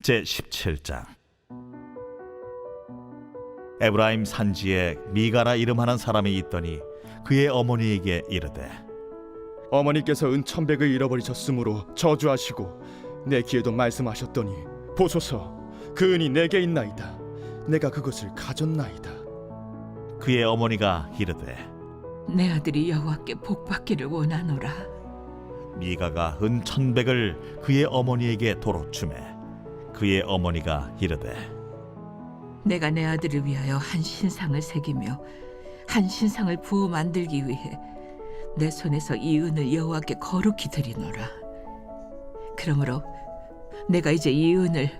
제17장. 에브라임 산지에 미가라 이름하는 사람이 있더니 그의 어머니에게 이르되, 어머니께서 은 1,100을 잃어버리셨으므로 저주하시고 내 귀에도 말씀하셨더니 보소서, 그 은이 내게 있나이다. 내가 그것을 가졌나이다. 그의 어머니가 이르되, 내 아들이 여호와께 복받기를 원하노라. 미가가 은 1,100을 그의 어머니에게 도로 주매 그의 어머니가 이르되, 내가 내 아들을 위하여 한 신상을 새기며 한 신상을 부어 만들기 위해 내 손에서 이 은을 여호와께 거룩히 드리노라. 그러므로 내가 이제 이 은을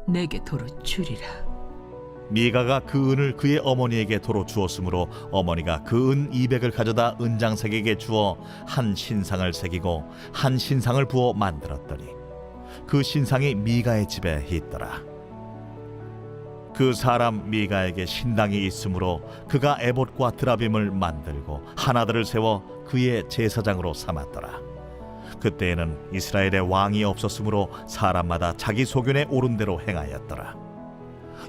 내게 도로 주리라. 미가가 그 은을 그의 어머니에게 도로 주었으므로 어머니가 그 은 200을 가져다 은장색에게 주어 한 신상을 새기고 한 신상을 부어 만들었더니 그 신상이 미가의 집에 있더라. 그 사람 미가에게 신당이 있으므로 그가 에봇과 드라빔을 만들고 하나들을 세워 그의 제사장으로 삼았더라. 그때에는 이스라엘에 왕이 없었으므로 사람마다 자기 소견에 오른 대로 행하였더라.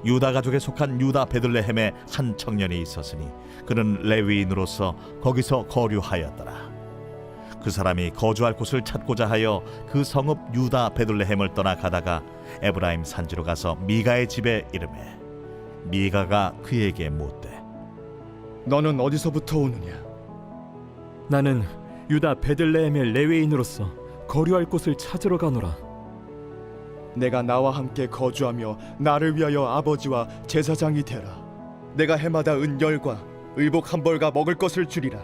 유다 가족에 속한 유다 베들레헴에 한 청년이 있었으니 그는 레위인으로서 거기서 거류하였더라. 그 사람이 거주할 곳을 찾고자 하여 그 성읍 유다 베들레헴을 떠나 가다가 에브라임 산지로 가서 미가의 집에 이르매 미가가 그에게 묻되, 너는 어디서부터 오느냐? 나는 유다 베들레헴의 레위인으로서 거류할 곳을 찾으러 가노라. 내가 나와 함께 거주하며 나를 위하여 아버지와 제사장이 되라. 내가 해마다 은 10과 의복 1벌과 먹을 것을 주리라.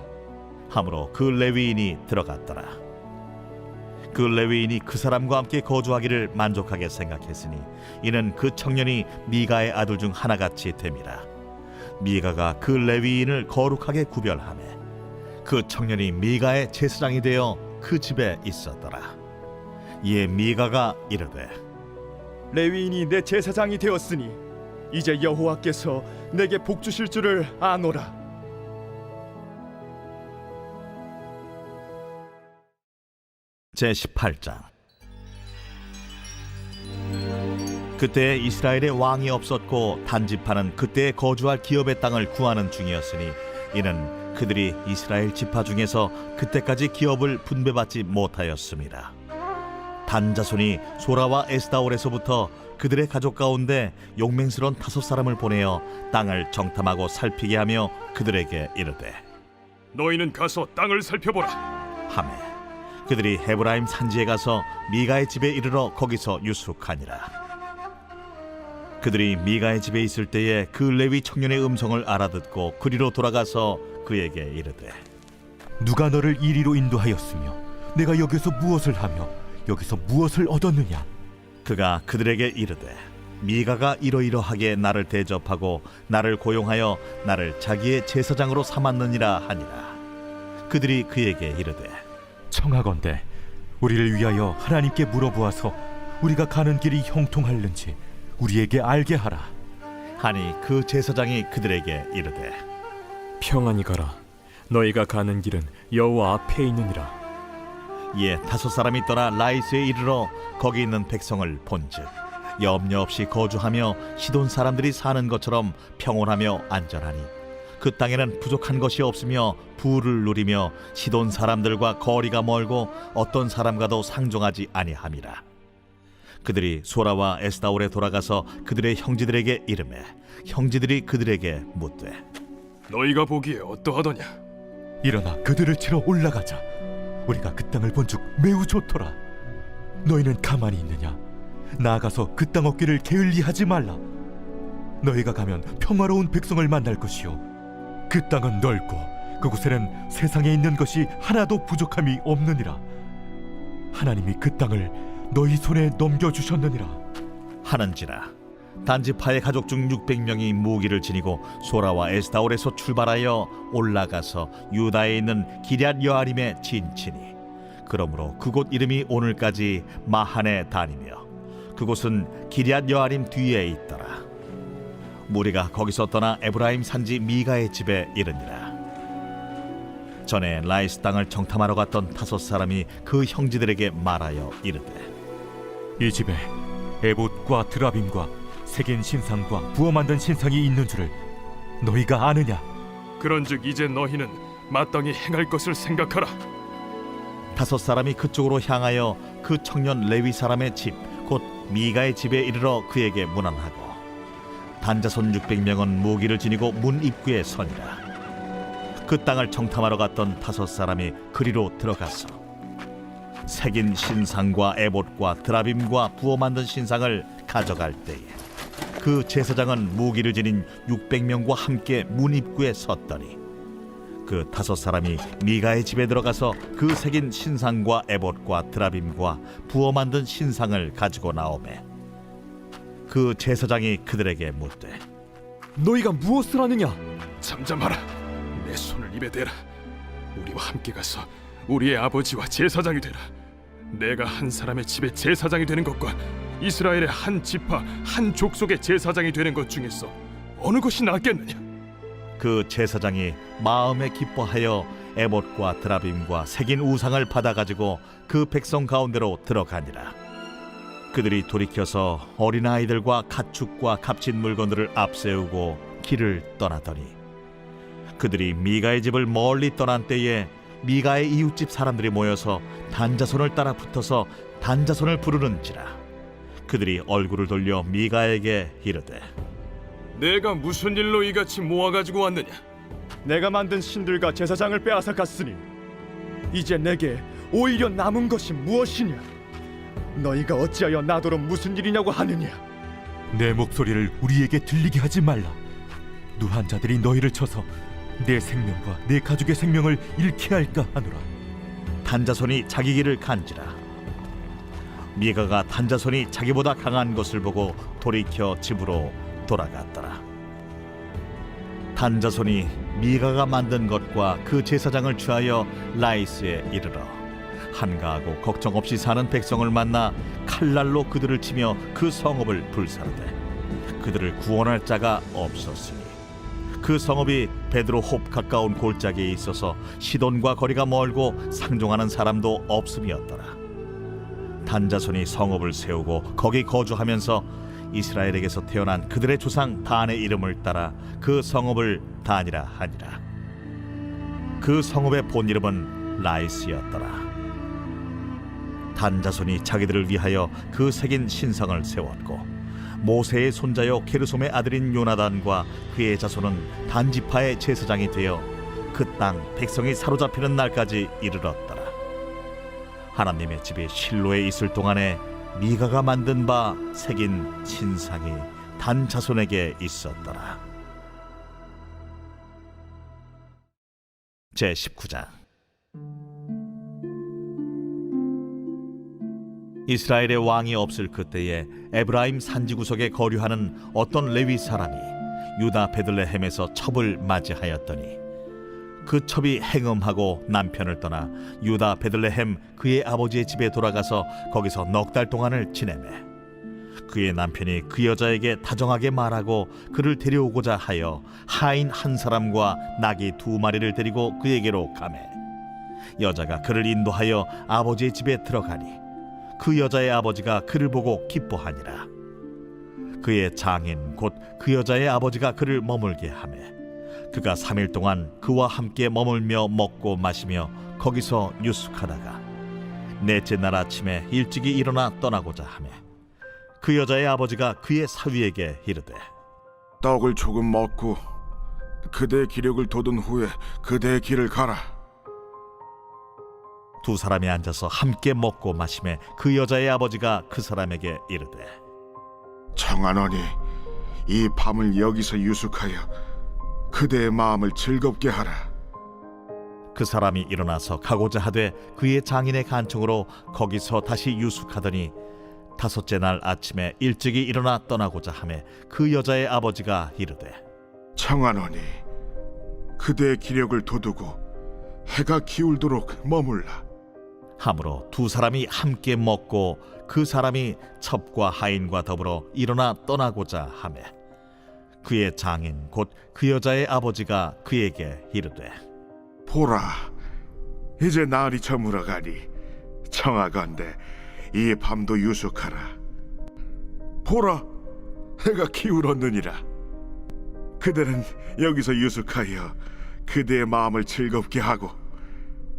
하므로 그 레위인이 들어갔더라. 그 레위인이 그 사람과 함께 거주하기를 만족하게 생각했으니 이는 그 청년이 미가의 아들 중 하나같이 됨이라. 미가가 그 레위인을 거룩하게 구별하매 그 청년이 미가의 제사장이 되어 그 집에 있었더라. 이에 미가가 이르되, 레위인이 내 제사장이 되었으니 이제 여호와께서 내게 복 주실 줄을 아노라. 제18장. 그때 이스라엘에 왕이 없었고 단지파는 그때 거주할 기업의 땅을 구하는 중이었으니 이는 그들이 이스라엘 지파 중에서 그때까지 기업을 분배받지 못하였습니다. 단 자손이 소라와 에스다올에서부터 그들의 가족 가운데 용맹스러운 5사람을 보내어 땅을 정탐하고 살피게 하며 그들에게 이르되, 너희는 가서 땅을 살펴보라. 하매 그들이 헤브라임 산지에 가서 미가의 집에 이르러 거기서 유숙하니라. 그들이 미가의 집에 있을 때에 그 레위 청년의 음성을 알아듣고 그리로 돌아가서 그에게 이르되, 누가 너를 이리로 인도하였으며 내가 여기서 무엇을 하며 여기서 무엇을 얻었느냐? 그가 그들에게 이르되, 미가가 이러이러하게 나를 대접하고 나를 고용하여 나를 자기의 제사장으로 삼았느니라 하니라. 그들이 그에게 이르되, 청하건대 우리를 위하여 하나님께 물어보아서 우리가 가는 길이 형통할는지 우리에게 알게 하라. 하니 그 제사장이 그들에게 이르되, 평안히 가라. 너희가 가는 길은 여호와 앞에 있느니라. 이에 5사람이 떠나 라이스에 이르러 거기 있는 백성을 본즉 염려 없이 거주하며 시돈 사람들이 사는 것처럼 평온하며 안전하니 그 땅에는 부족한 것이 없으며 부를 누리며 시돈 사람들과 거리가 멀고 어떤 사람과도 상종하지 아니함이라. 그들이 소라와 에스다올에 돌아가서 그들의 형제들에게 이르매 형제들이 그들에게 묻되, 너희가 보기에 어떠하더냐? 일어나 그들을 치러 올라가자. 우리가 그 땅을 본즉 매우 좋더라. 너희는 가만히 있느냐? 나아가서 그 땅 얻기를 게을리하지 말라. 너희가 가면 평화로운 백성을 만날 것이요 그 땅은 넓고 그곳에는 세상에 있는 것이 하나도 부족함이 없느니라. 하나님이 그 땅을 너희 손에 넘겨주셨느니라 하는지라. 단지파의 가족 중 600명이 무기를 지니고 소라와 에스다올에서 출발하여 올라가서 유다에 있는 기럇 여아림에 진치니 그러므로 그곳 이름이 오늘까지 마하네 단이며 그곳은 기럇 여아림 뒤에 있더라. 무리가 거기서 떠나 에브라임 산지 미가의 집에 이르니라. 전에 라이스 땅을 정탐하러 갔던 5사람이 그 형제들에게 말하여 이르되, 이 집에 에봇과 드라빔과 색인 신상과 부어 만든 신상이 있는 줄을 너희가 아느냐? 그런즉 이제 너희는 마땅히 행할 것을 생각하라. 5 사람이 그쪽으로 향하여 그 청년 레위 사람의 집 곧 미가의 집에 이르러 그에게 문안하고 단자손 600명은 무기를 지니고 문 입구에 서니라. 그 땅을 정탐하러 갔던 5 사람이 그리로 들어가서 색인 신상과 에봇과 드라빔과 부어 만든 신상을 가져갈 때에 그 제사장은 무기를 지닌 600명과 함께 문 입구에 섰더니 그 5 사람이 미가의 집에 들어가서 그 색인 신상과 에봇과 드라빔과 부어 만든 신상을 가지고 나오매 그 제사장이 그들에게 묻되 너희가 무엇을 하느냐? 잠잠하라. 내 손을 입에 대라. 우리와 함께 가서 우리의 아버지와 제사장이 되라. 내가 한 사람의 집에 제사장이 되는 것과 이스라엘의 한 지파 한 족속의 제사장이 되는 것 중에서 어느 것이 낫겠느냐? 그 제사장이 마음에 기뻐하여 에봇과 드라빔과 색인 우상을 받아가지고 그 백성 가운데로 들어가니라. 그들이 돌이켜서 어린아이들과 가축과 값진 물건들을 앞세우고 길을 떠나더니 그들이 미가의 집을 멀리 떠난 때에 미가의 이웃집 사람들이 모여서 단자손을 따라 붙어서 단자손을 부르는지라. 그들이 얼굴을 돌려 미가에게 이르되 내가 무슨 일로 이같이 모아가지고 왔느냐? 내가 만든 신들과 제사장을 빼앗아 갔으니 이제 내게 오히려 남은 것이 무엇이냐? 너희가 어찌하여 나더러 무슨 일이냐고 하느냐? 내 목소리를 우리에게 들리게 하지 말라. 누한 자들이 너희를 쳐서 내 생명과 내 가족의 생명을 잃게 할까 하노라. 단자손이 자기 길을 간지라. 미가가 단자손이 자기보다 강한 것을 보고 돌이켜 집으로 돌아갔더라. 단자손이 미가가 만든 것과 그 제사장을 취하여 라이스에 이르러 한가하고 걱정 없이 사는 백성을 만나 칼날로 그들을 치며 그 성읍을 불사르되 그들을 구원할 자가 없었으니 그 성읍이 베드로홉 가까운 골짜기에 있어서 시돈과 거리가 멀고 상종하는 사람도 없음이었더라. 단자손이 성읍을 세우고 거기 거주하면서 이스라엘에게서 태어난 그들의 조상 단의 이름을 따라 그 성읍을 단이라 하니라. 그 성읍의 본 이름은 라이스였더라. 단자손이 자기들을 위하여 그 색인 신상을 세웠고 모세의 손자요 게르솜의 아들인 요나단과 그의 자손은 단지파의 제사장이 되어 그 땅 백성이 사로잡히는 날까지 이르렀더라. 하나님의 집이 실로에 있을 동안에 미가가 만든 바 색인 신상이 단 자손에게 있었더라. 제19장. 이스라엘의 왕이 없을 그때에 에브라임 산지 구석에 거류하는 어떤 레위 사람이 유다 베들레헴에서 첩을 맞이하였더니 그 첩이 행음하고 남편을 떠나 유다 베들레헴 그의 아버지의 집에 돌아가서 거기서 넉 달 동안을 지내매 그의 남편이 그 여자에게 다정하게 말하고 그를 데려오고자 하여 하인 한 사람과 나귀 2마리를 데리고 그에게로 가매 여자가 그를 인도하여 아버지의 집에 들어가니 그 여자의 아버지가 그를 보고 기뻐하니라. 그의 장인 곧 그 여자의 아버지가 그를 머물게 하매 그가 3일 동안 그와 함께 머물며 먹고 마시며 거기서 유숙하다가 넷째 날 아침에 일찍이 일어나 떠나고자 하매 그 여자의 아버지가 그의 사위에게 이르되 떡을 조금 먹고 그대의 기력을 돋운 후에 그대의 길을 가라. 2 사람이 앉아서 함께 먹고 마시매 그 여자의 아버지가 그 사람에게 이르되 청하노니 이 밤을 여기서 유숙하여 그대의 마음을 즐겁게 하라. 그 사람이 일어나서 가고자 하되 그의 장인의 간청으로 거기서 다시 유숙하더니 5째 날 아침에 일찍이 일어나 떠나고자 하매 그 여자의 아버지가 이르되 청하노니 그대의 기력을 돋우고 해가 기울도록 머물라. 함으로 2 사람이 함께 먹고 그 사람이 첩과 하인과 더불어 일어나 떠나고자 하매 그의 장인 곧 그 여자의 아버지가 그에게 이르되 보라, 이제 날이 저물어가니 청하건대 이 밤도 유숙하라. 보라, 해가 기울었느니라. 그대는 여기서 유숙하여 그대의 마음을 즐겁게 하고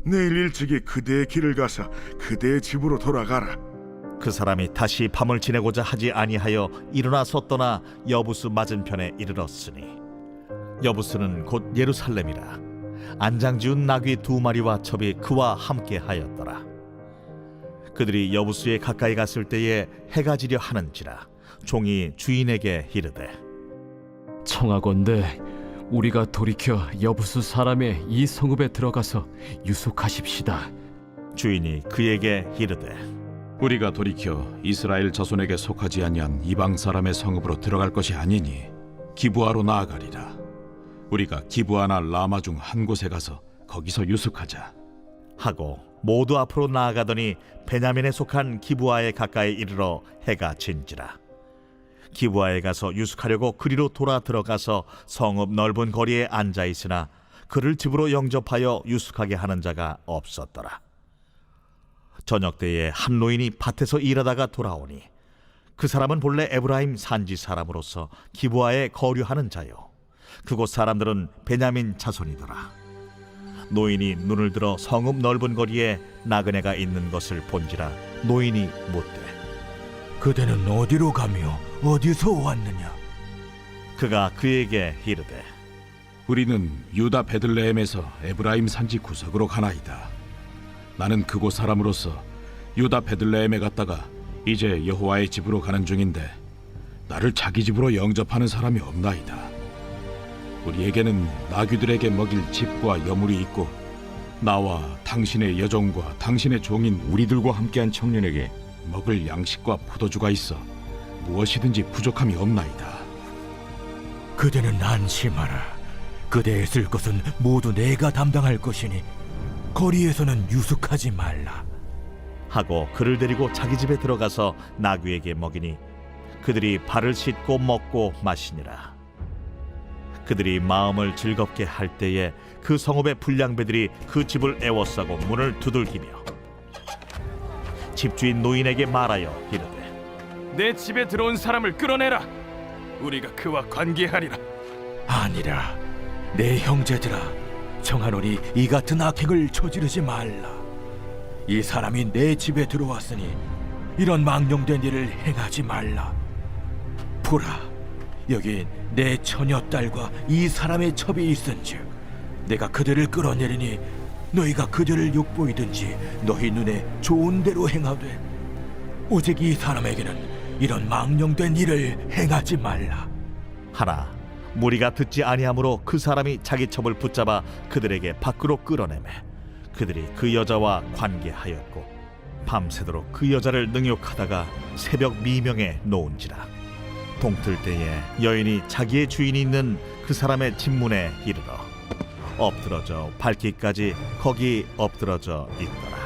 내일 일찍이 그대의 길을 가서 그대의 집으로 돌아가라. 그 사람이 다시 밤을 지내고자 하지 아니하여 일어나서 떠나 여부스 맞은편에 이르렀으니 여부스는 곧 예루살렘이라. 안장지운 나귀 2마리와 첩이 그와 함께 하였더라. 그들이 여부스에 가까이 갔을 때에 해가 지려 하는지라 종이 주인에게 이르되 청하건대 우리가 돌이켜 여부수 사람의 이 성읍에 들어가서 유숙하십시다. 주인이 그에게 이르되 우리가 돌이켜 이스라엘 자손에게 속하지 아니한 이방 사람의 성읍으로 들어갈 것이 아니니 기브아로 나아가리라. 우리가 기브아나 라마 중 한 곳에 가서 거기서 유숙하자 하고 모두 앞으로 나아가더니 베냐민에 속한 기브아에 가까이 이르러 해가 진지라. 기브아에 가서 유숙하려고 그리로 돌아 들어가서 성읍 넓은 거리에 앉아 있으나 그를 집으로 영접하여 유숙하게 하는 자가 없었더라. 저녁 때에 한 노인이 밭에서 일하다가 돌아오니 그 사람은 본래 에브라임 산지 사람으로서 기브아에 거류하는 자요 그곳 사람들은 베냐민 자손이더라. 노인이 눈을 들어 성읍 넓은 거리에 나그네가 있는 것을 본지라 노인이 묻되 그대는 어디로 가며 어디서 왔느냐? 그가 그에게 이르되 우리는 유다 베들레헴에서 에브라임 산지 구석으로 가나이다. 나는 그곳 사람으로서 유다 베들레헴에 갔다가 이제 여호와의 집으로 가는 중인데 나를 자기 집으로 영접하는 사람이 없나이다. 우리에게는 나귀들에게 먹일 집과 여물이 있고 나와 당신의 여종과 당신의 종인 우리들과 함께한 청년에게 먹을 양식과 포도주가 있어 무엇이든지 부족함이 없나이다. 그대는 안심하라. 그대의 쓸 것은 모두 내가 담당할 것이니 거리에서는 유숙하지 말라. 하고 그를 데리고 자기 집에 들어가서 나귀에게 먹이니 그들이 발을 씻고 먹고 마시니라. 그들이 마음을 즐겁게 할 때에 그 성읍의 불량배들이 그 집을 애워싸고 문을 두들기며 집주인 노인에게 말하여 이르되 내 집에 들어온 사람을 끌어내라. 우리가 그와 관계하리라. 아니라 내 형제들아, 청하노니 이 같은 악행을 저지르지 말라. 이 사람이 내 집에 들어왔으니 이런 망령된 일을 행하지 말라. 보라, 여기 내 처녀딸과 이 사람의 첩이 있은즉 내가 그들을 끌어내리니 너희가 그들을 욕보이든지 너희 눈에 좋은 대로 행하되 오직 이 사람에게는 이런 망령된 일을 행하지 말라. 하나 무리가 듣지 아니하므로 그 사람이 자기 첩을 붙잡아 그들에게 밖으로 끌어내매 그들이 그 여자와 관계하였고 밤새도록 그 여자를 능욕하다가 새벽 미명에 놓은지라. 동틀 때에 여인이 자기의 주인이 있는 그 사람의 집문에 이르러 엎드러져 밟기까지 거기 엎드러져 있더라.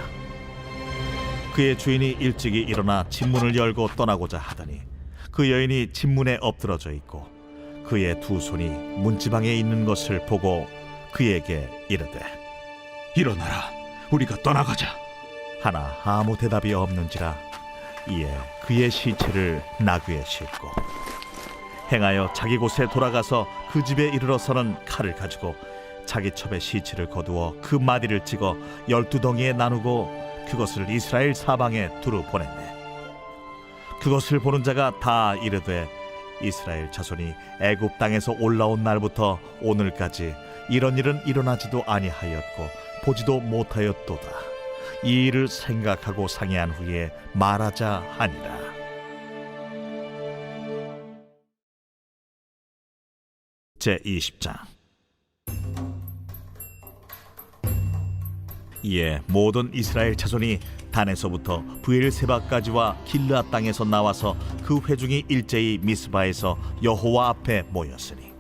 그의 주인이 일찍이 일어나 집문을 열고 떠나고자 하더니 그 여인이 집문에 엎드러져 있고 그의 두 손이 문지방에 있는 것을 보고 그에게 이르되 일어나라. 우리가 떠나가자. 하나 아무 대답이 없는지라. 이에 그의 시체를 나귀에 싣고 행하여 자기 곳에 돌아가서 그 집에 이르러서는 칼을 가지고 자기 첩의 시체를 거두어 그 마디를 찍어 12덩이에 나누고 그것을 이스라엘 사방에 두루 보냈네. 그것을 보는 자가 다 이르되 이스라엘 자손이 애굽 땅에서 올라온 날부터 오늘까지 이런 일은 일어나지도 아니하였고 보지도 못하였도다. 이 일을 생각하고 상의한 후에 말하자 하니라. 제20장. 이에 모든 이스라엘 자손이 단에서부터 브엘세바까지와 길르앗 땅에서 나와서 그 회중이 일제히 미스바에서 여호와 앞에 모였으니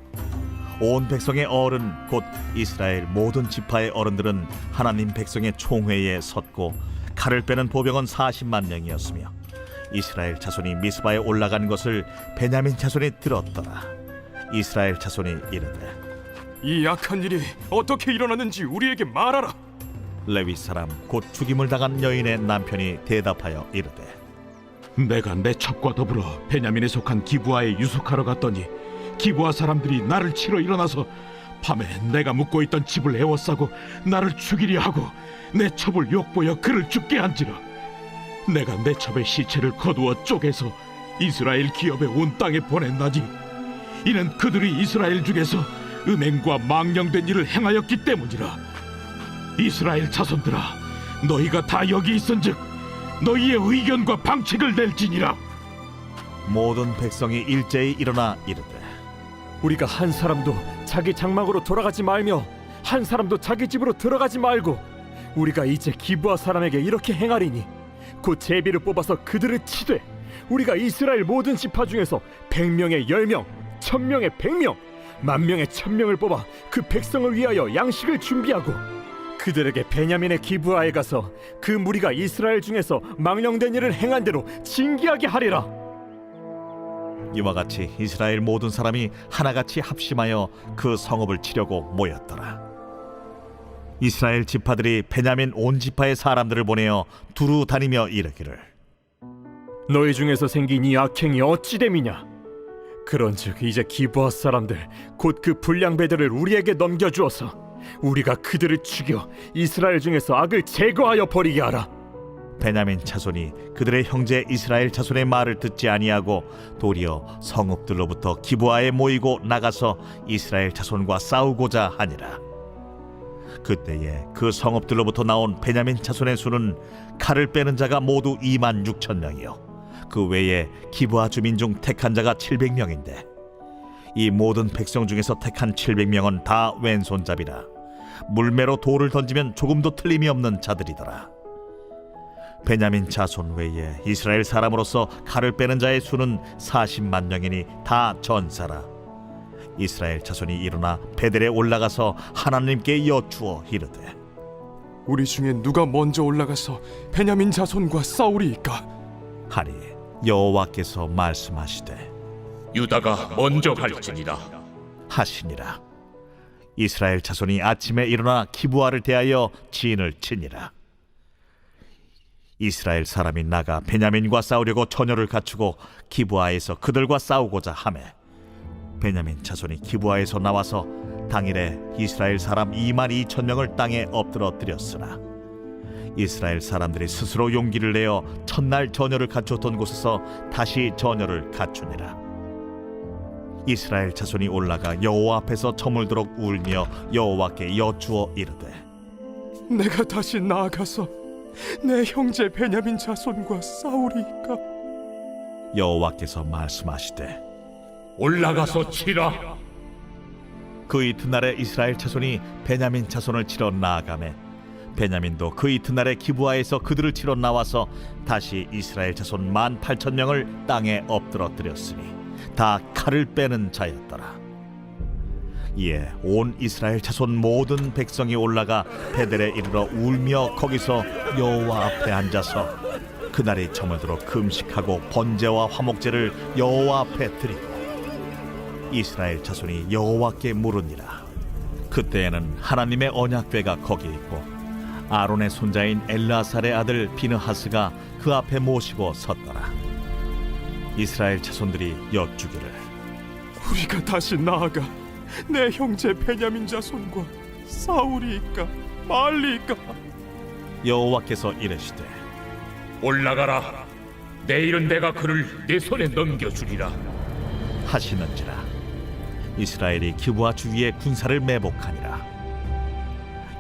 온 백성의 어른 곧 이스라엘 모든 지파의 어른들은 하나님 백성의 총회에 섰고 칼을 빼는 보병은 40만 명이었으며 이스라엘 자손이 미스바에 올라간 것을 베냐민 자손이 들었더라. 이스라엘 자손이 이르되 이 악한 일이 어떻게 일어났는지 우리에게 말하라. 레위 사람 곧 죽임을 당한 여인의 남편이 대답하여 이르되 내가 내 첩과 더불어 베냐민에 속한 기브아에 유숙하러 갔더니 기브아 사람들이 나를 치러 일어나서 밤에 내가 묵고 있던 집을 에워싸고 나를 죽이려 하고 내 첩을 욕보여 그를 죽게 한지라. 내가 내 첩의 시체를 거두어 쪼개서 이스라엘 기업의 온 땅에 보냈나니 이는 그들이 이스라엘 중에서 음행과 망령된 일을 행하였기 때문이라. 이스라엘 자손들아, 너희가 다 여기 있은즉 너희의 의견과 방책을 낼지니라. 모든 백성이 일제히 일어나 이르되 우리가 한 사람도 자기 장막으로 돌아가지 말며 한 사람도 자기 집으로 들어가지 말고 우리가 이제 기브아 사람에게 이렇게 행하리니 곧 제비를 뽑아서 그들을 치되 우리가 이스라엘 모든 지파 중에서 100명에 10명, 1000명에 100명, 10,000명에 1000명을 뽑아 그 백성을 위하여 양식을 준비하고 그들에게 베냐민의 기브아에 가서 그 무리가 이스라엘 중에서 망령된 일을 행한 대로 징계하게 하리라. 이와 같이 이스라엘 모든 사람이 하나같이 합심하여 그 성읍을 치려고 모였더라. 이스라엘 지파들이 베냐민 온 지파의 사람들을 보내어 두루 다니며 이르기를 너희 중에서 생긴 이 악행이 어찌 됨이냐? 그런즉 이제 기브아 사람들 곧 그 불량배들을 우리에게 넘겨주어서 우리가 그들을 죽여 이스라엘 중에서 악을 제거하여 버리게 하라. 베냐민 자손이 그들의 형제 이스라엘 자손의 말을 듣지 아니하고 도리어 성읍들로부터 기브아에 모이고 나가서 이스라엘 자손과 싸우고자 하니라. 그때에 그 성읍들로부터 나온 베냐민 자손의 수는 칼을 빼는 자가 모두 26,000명이요 그 외에 기브아 주민 중 택한 자가 700명인데 이 모든 백성 중에서 택한 700명은 다 왼손잡이라 물매로 돌을 던지면 조금도 틀림이 없는 자들이더라. 베냐민 자손 외에 이스라엘 사람으로서 칼을 빼는 자의 수는 40만 명이니 다 전사라. 이스라엘 자손이 일어나 베델에 올라가서 하나님께 여쭈어 이르되 우리 중에 누가 먼저 올라가서 베냐민 자손과 싸우리이까? 하니 여호와께서 말씀하시되 유다가 먼저 갈지니라 하시니라. 이스라엘 자손이 아침에 일어나 기브아를 대하여 진을 치니라. 이스라엘 사람이 나가 베냐민과 싸우려고 전열을 갖추고 기브아에서 그들과 싸우고자 하매 베냐민 자손이 기브아에서 나와서 당일에 이스라엘 사람 22,000명을 땅에 엎드러뜨렸으나 이스라엘 사람들이 스스로 용기를 내어 첫날 전열을 갖추었던 곳에서 다시 전열을 갖추니라. 이스라엘 자손이 올라가 여호와 앞에서 저물도록 울며 여호와께 여쭈어 이르되 내가 다시 나아가서 내 형제 베냐민 자손과 싸우리이까? 여호와께서 말씀하시되 올라가서 치라. 그 이튿날에 이스라엘 자손이 베냐민 자손을 치러 나아가매 베냐민도 그 이튿날에 기브아에서 그들을 치러 나와서 다시 이스라엘 자손 18,000명을 땅에 엎드러뜨렸으니 다 칼을 빼는 자였더라. 이에 온 이스라엘 자손 모든 백성이 올라가 베델에 이르러 울며 거기서 여호와 앞에 앉아서 그날이 저물도록 금식하고 번제와 화목제를 여호와 앞에 드리고 이스라엘 자손이 여호와께 물으니라. 그때에는 하나님의 언약궤가 거기 있고 아론의 손자인 엘르아살의 아들 비느하스가 그 앞에 모시고 섰더라. 이스라엘 자손들이 여쭈기를 우리가 다시 나아가 내 형제 베냐민 자손과 싸우리이까 말리이까? 여호와께서 이르시되 올라가라. 내일은 내가 그를 내 손에 넘겨주리라 하시는지라. 이스라엘이 기브아 주위에 군사를 매복하니라.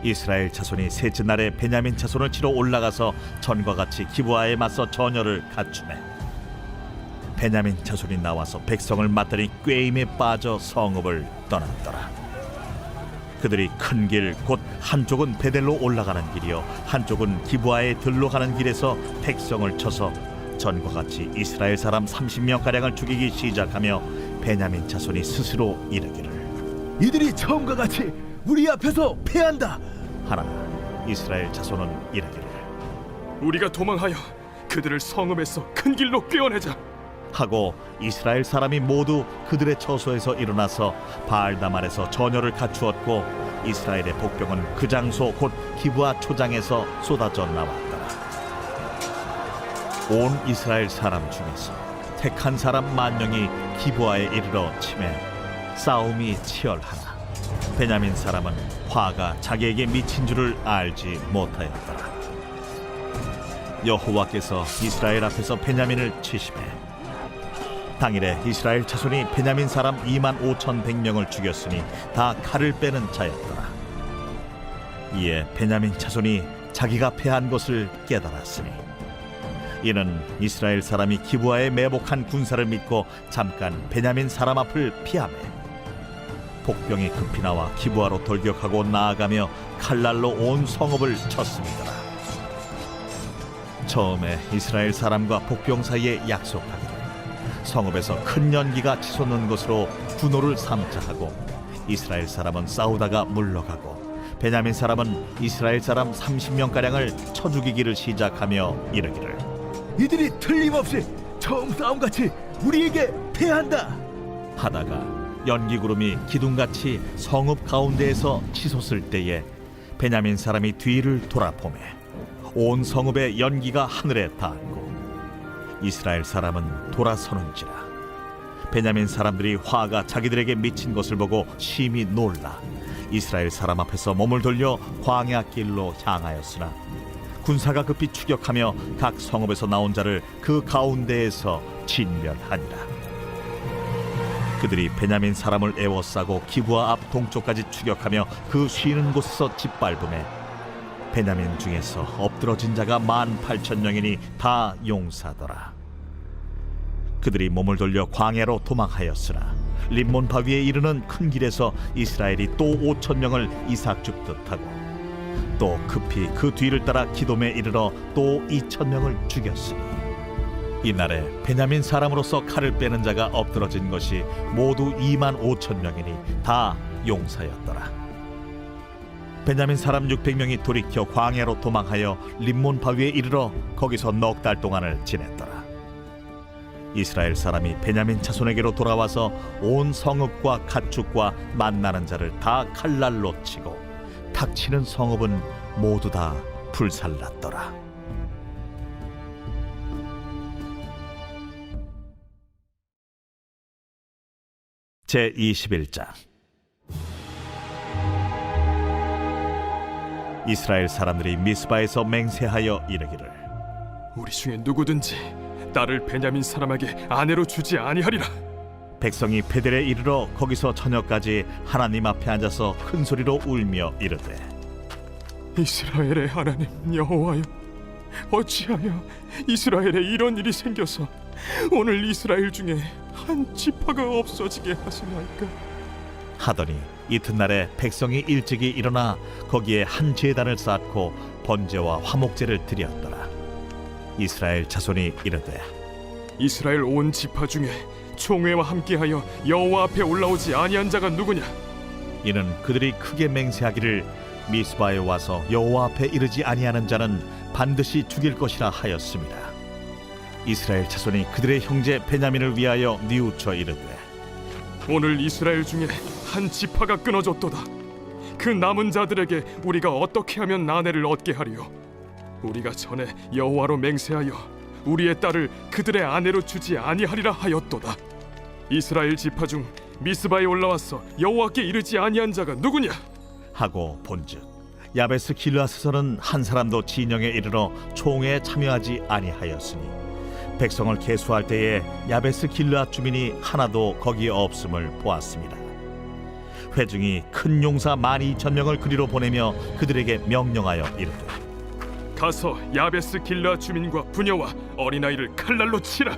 이스라엘 자손이 셋째 날에 베냐민 자손을 치러 올라가서 전과 같이 기브아에 맞서 전열을 갖추매 베냐민 자손이 나와서 백성을 맞더니 꾀임에 빠져 성읍을 떠났더라. 그들이 큰 길 곧 한쪽은 베델로 올라가는 길이요 한쪽은 기브아에 들로 가는 길에서 백성을 쳐서 전과 같이 이스라엘 사람 30명 가량을 죽이기 시작하며 베냐민 자손이 스스로 이르기를 이들이 처음과 같이 우리 앞에서 패한다 하나 이스라엘 자손은 이르기를 우리가 도망하여 그들을 성읍에서 큰 길로 꿰어내자 하고 이스라엘 사람이 모두 그들의 처소에서 일어나서 바알다말에서 전열을 갖추었고 이스라엘의 복병은 그 장소 곧 기브아 초장에서 쏟아져 나왔더라. 온 이스라엘 사람 중에서 택한 사람 10,000명이 기브아에 이르러 치매 싸움이 치열하나 베냐민 사람은 화가 자기에게 미친 줄을 알지 못하였더라. 여호와께서 이스라엘 앞에서 베냐민을 치시매 당일에 이스라엘 자손이 베냐민 사람 25,100명을 죽였으니 다 칼을 빼는 자였더라. 이에 베냐민 자손이 자기가 패한 것을 깨달았으니 이는 이스라엘 사람이 기브아에 매복한 군사를 믿고 잠깐 베냐민 사람 앞을 피하매 복병이 급히 나와 기브아로 돌격하고 나아가며 칼날로 온 성읍을 쳤습니다. 처음에 이스라엘 사람과 복병 사이에 약속하기를 성읍에서 큰 연기가 치솟는 것으로 분노를 삼자 하고 이스라엘 사람은 싸우다가 물러가고 베냐민 사람은 이스라엘 사람 30명가량을 쳐 죽이기를 시작하며 이르기를 이들이 틀림없이 처음 싸움같이 우리에게 패한다 하다가 연기구름이 기둥같이 성읍 가운데에서 치솟을 때에 베냐민 사람이 뒤를 돌아보매 온 성읍의 연기가 하늘에 닿았고 이스라엘 사람은 돌아서는지라. 베냐민 사람들이 화가 자기들에게 미친 것을 보고 심히 놀라 이스라엘 사람 앞에서 몸을 돌려 광야 길로 향하였으나 군사가 급히 추격하며 각 성읍에서 나온 자를 그 가운데에서 진멸하니라. 그들이 베냐민 사람을 에워싸고 기브아 앞 동쪽까지 추격하며 그 쉬는 곳에서 짓밟음에 베냐민 중에서 엎드러진 자가 18,000명이니 다 용사더라. 그들이 몸을 돌려 광야로 도망하였으나 림몬 바위에 이르는 큰 길에서 이스라엘이 또 5,000명을 이삭 줍듯 하고 또 급히 그 뒤를 따라 기돔에 이르러 또 2,000명을 죽였으니 이날에 베냐민 사람으로서 칼을 빼는 자가 엎드러진 것이 모두 25,000명이니 다 용사였더라. 베냐민 사람 600명이 돌이켜 광야로 도망하여 림몬 바위에 이르러 거기서 넉 달 동안을 지냈더라. 이스라엘 사람이 베냐민 자손에게로 돌아와서 온 성읍과 가축과 만나는 자를 다 칼날로 치고 탁치는 성읍은 모두 다 불살랐더라. 제21장 이스라엘 사람들이 미스바에서 맹세하여 이르기를 우리 중에 누구든지 딸을 베냐민 사람에게 아내로 주지 아니하리라. 백성이 베델에 이르러 거기서 저녁까지 하나님 앞에 앉아서 큰 소리로 울며 이르되 이스라엘의 하나님 여호와여, 어찌하여 이스라엘에 이런 일이 생겨서 오늘 이스라엘 중에 한 지파가 없어지게 하시나이까. 하더니 이튿날에 백성이 일찍이 일어나 거기에 한 제단을 쌓고 번제와 화목제를 드렸더라. 이스라엘 자손이 이르되 이스라엘 온 지파 중에 총회와 함께하여 여호와 앞에 올라오지 아니한 자가 누구냐? 이는 그들이 크게 맹세하기를 미스바에 와서 여호와 앞에 이르지 아니하는 자는 반드시 죽일 것이라 하였습니다. 이스라엘 자손이 그들의 형제 베냐민을 위하여 뉘우쳐 이르되 오늘 이스라엘 중에 한 지파가 끊어졌도다. 그 남은 자들에게 우리가 어떻게 하면 아내를 얻게 하리요? 우리가 전에 여호와로 맹세하여 우리의 딸을 그들의 아내로 주지 아니하리라 하였도다. 이스라엘 지파 중 미스바에 올라와서 여호와께 이르지 아니한 자가 누구냐? 하고 본즉 야베스 길르앗에서는 한 사람도 진영에 이르러 총회에 참여하지 아니하였으니 백성을 계수할 때에 야베스 길르앗 주민이 하나도 거기에 없음을 보았습니다. 회중이 큰 용사 12,000명을 그리로 보내며 그들에게 명령하여 이르되 가서 야베스 길르앗 주민과 부녀와 어린아이를 칼날로 치라.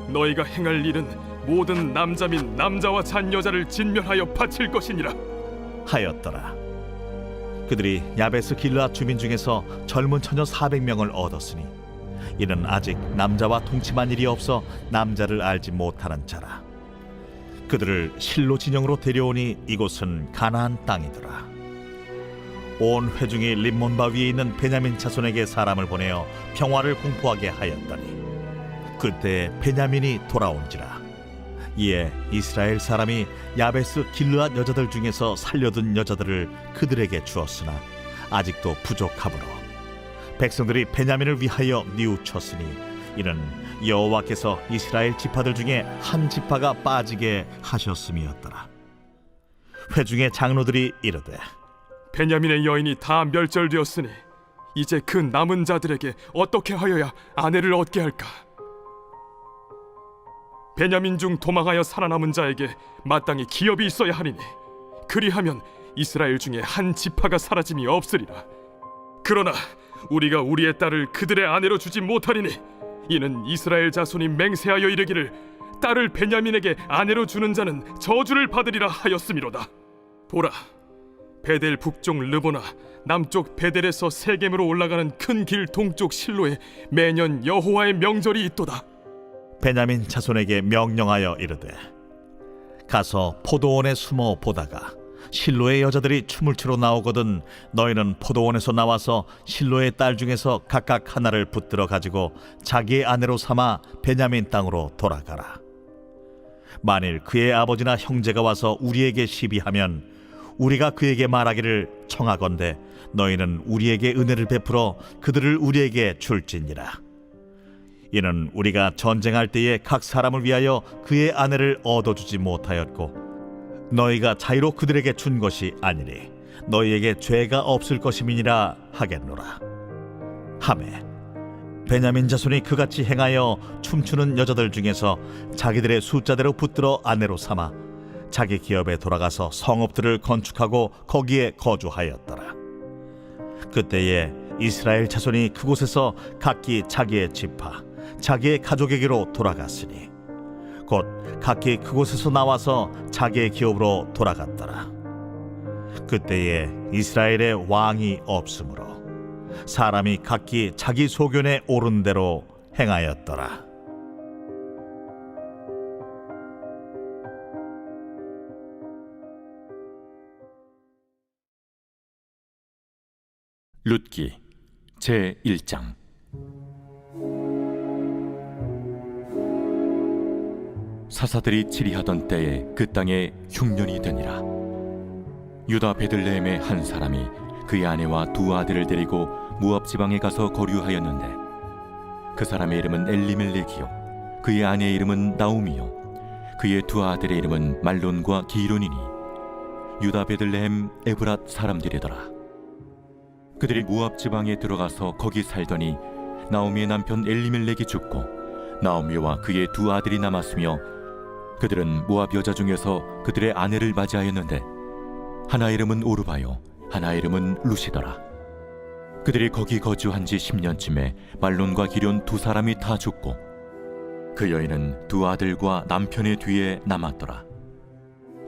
너희가 행할 일은 모든 남자 및 남자와 잔 여자를 진멸하여 바칠 것이니라 하였더라. 그들이 야베스 길르앗 주민 중에서 젊은 처녀 400명을 얻었으니 이는 아직 남자와 동침한 일이 없어 남자를 알지 못하는 자라. 그들을 실로 진영으로 데려오니 이곳은 가나안 땅이더라. 온 회중이 림몬 바위에 있는 베냐민 자손에게 사람을 보내어 평화를 공포하게 하였더니 그때 베냐민이 돌아온지라. 이에 이스라엘 사람이 야베스 길르앗 여자들 중에서 살려둔 여자들을 그들에게 주었으나 아직도 부족하므로 백성들이 베냐민을 위하여 뉘우쳤으니 이는 여호와께서 이스라엘 지파들 중에 한 지파가 빠지게 하셨음이었더라. 회중의 장로들이 이르되 베냐민의 여인이 다 멸절되었으니 이제 그 남은 자들에게 어떻게 하여야 아내를 얻게 할까? 베냐민 중 도망하여 살아남은 자에게 마땅히 기업이 있어야 하리니 그리하면 이스라엘 중에 한 지파가 사라짐이 없으리라. 그러나 우리가 우리의 딸을 그들의 아내로 주지 못하리니 이는 이스라엘 자손이 맹세하여 이르기를 딸을 베냐민에게 아내로 주는 자는 저주를 받으리라 하였음이로다. 보라, 베델 북쪽 르보나 남쪽 베델에서 세겜으로 올라가는 큰 길 동쪽 실로에 매년 여호와의 명절이 있도다. 베냐민 자손에게 명령하여 이르되 가서 포도원에 숨어 보다가 실로의 여자들이 춤을 추러 나오거든 너희는 포도원에서 나와서 실로의 딸 중에서 각각 하나를 붙들어 가지고 자기의 아내로 삼아 베냐민 땅으로 돌아가라. 만일 그의 아버지나 형제가 와서 우리에게 시비하면 우리가 그에게 말하기를 청하건대 너희는 우리에게 은혜를 베풀어 그들을 우리에게 줄지니라. 이는 우리가 전쟁할 때에 각 사람을 위하여 그의 아내를 얻어주지 못하였고 너희가 자유로 그들에게 준 것이 아니니 너희에게 죄가 없을 것임이니라 하겠노라. 하매 베냐민 자손이 그같이 행하여 춤추는 여자들 중에서 자기들의 숫자대로 붙들어 아내로 삼아 자기 기업에 돌아가서 성읍들을 건축하고 거기에 거주하였더라. 그때에 이스라엘 자손이 그곳에서 각기 자기의 지파 자기의 가족에게로 돌아갔으니 곧 각기 그곳에서 나와서 자기의 기업으로 돌아갔더라. 그때에 이스라엘에 왕이 없으므로 사람이 각기 자기 소견에 옳은 대로 행하였더라. 룻기 제1장. 사사들이 치리하던 때에 그 땅에 흉년이 되니라. 유다 베들레헴의 한 사람이 그의 아내와 두 아들을 데리고 모압 지방에 가서 거류하였는데 그 사람의 이름은 엘리멜렉이요 그의 아내의 이름은 나오미요 그의 두 아들의 이름은 말론과 기론이니 유다 베들레헴 에브랏 사람들이더라. 그들이 모압 지방에 들어가서 거기 살더니 나오미의 남편 엘리멜렉이 죽고 나오미와 그의 두 아들이 남았으며 그들은 모압 여자 중에서 그들의 아내를 맞이하였는데 하나 이름은 오르바요 하나 이름은 루시더라. 그들이 거기 거주한 지 10년쯤에 말론과 기련 두 사람이 다 죽고 그 여인은 두 아들과 남편의 뒤에 남았더라.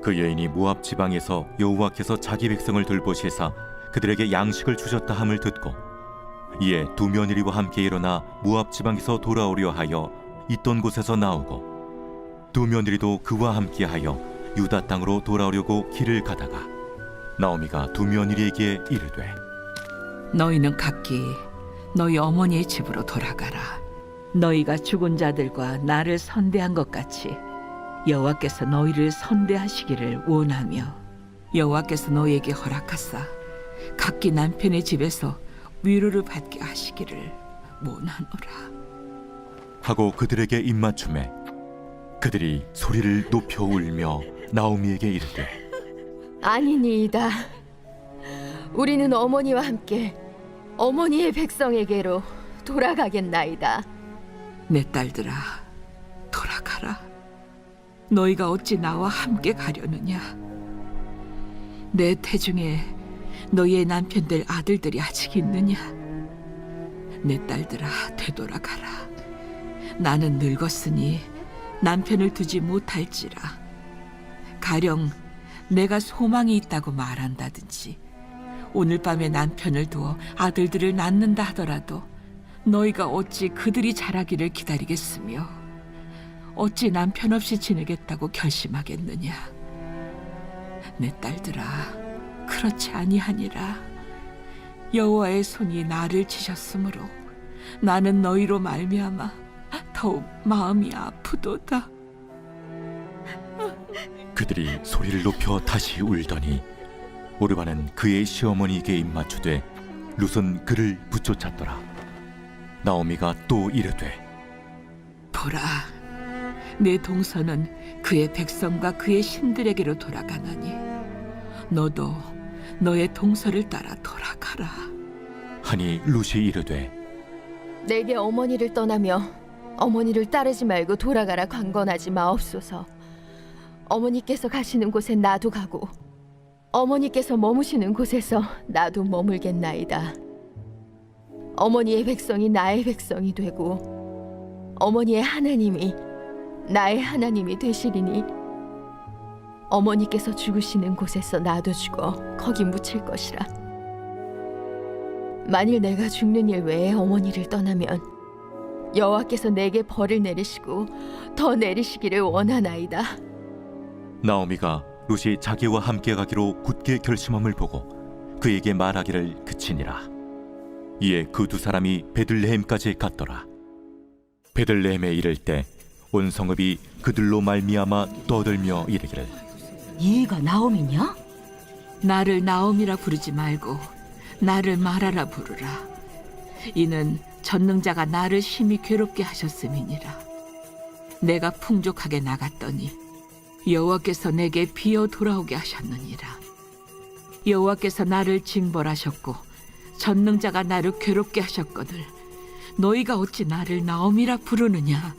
그 여인이 모압 지방에서 여호와께서 자기 백성을 돌보시사 그들에게 양식을 주셨다 함을 듣고 이에 두 며느리와 함께 일어나 모압 지방에서 돌아오려 하여 있던 곳에서 나오고 두 며느리도 그와 함께하여 유다 땅으로 돌아오려고 길을 가다가 나오미가 두 며느리에게 이르되 너희는 각기 너희 어머니의 집으로 돌아가라. 너희가 죽은 자들과 나를 선대한 것 같이 여호와께서 너희를 선대하시기를 원하며 여호와께서 너희에게 허락하사 각기 남편의 집에서 위로를 받게 하시기를 원하노라. 하고 그들에게 입맞춤에 그들이 소리를 높여 울며 나오미에게 이르되 아니니이다. 우리는 어머니와 함께 어머니의 백성에게로 돌아가겠나이다. 내 딸들아, 돌아가라. 너희가 어찌 나와 함께 가려느냐? 내 태중에 너희의 남편들 아들들이 아직 있느냐? 내 딸들아, 되돌아가라. 나는 늙었으니 남편을 두지 못할지라. 가령 내가 소망이 있다고 말한다든지 오늘 밤에 남편을 두어 아들들을 낳는다 하더라도 너희가 어찌 그들이 자라기를 기다리겠으며 어찌 남편 없이 지내겠다고 결심하겠느냐? 내 딸들아, 그렇지 아니하니라. 여호와의 손이 나를 치셨으므로 나는 너희로 말미암아 더욱 마음이 아프도다. 그들이 소리를 높여 다시 울더니 오르바는 그의 시어머니에게 입맞추되 룻은 그를 붙쫓았더라. 나오미가 또 이르되 보라, 내 동서는 그의 백성과 그의 신들에게로 돌아가나니 너도 너의 동서를 따라 돌아가라. 하니 룻이 이르되 내게 어머니를 떠나며 어머니를 따르지 말고 돌아가라 강건하지 마옵소서. 어머니께서 가시는 곳에 나도 가고 어머니께서 머무시는 곳에서 나도 머물겠나이다. 어머니의 백성이 나의 백성이 되고 어머니의 하나님이 나의 하나님이 되시리니 어머니께서 죽으시는 곳에서 나도 죽어 거기 묻힐 것이라. 만일 내가 죽는 일 외에 어머니를 떠나면 여호와께서 내게 벌을 내리시고 더 내리시기를 원하나이다. 나오미가 룻이 자기와 함께 가기로 굳게 결심함을 보고 그에게 말하기를 그치니라. 이에 그 두 사람이 베들레헴까지 갔더라. 베들레헴에 이를 때 온 성읍이 그들로 말미암아 떠들며 이르기를 얘가 나오미냐? 나를 나옴이라 부르지 말고 나를 마라라 부르라. 이는 전능자가 나를 심히 괴롭게 하셨음이니라. 내가 풍족하게 나갔더니 여호와께서 내게 비어 돌아오게 하셨느니라. 여호와께서 나를 징벌하셨고 전능자가 나를 괴롭게 하셨거늘 너희가 어찌 나를 나옴이라 부르느냐?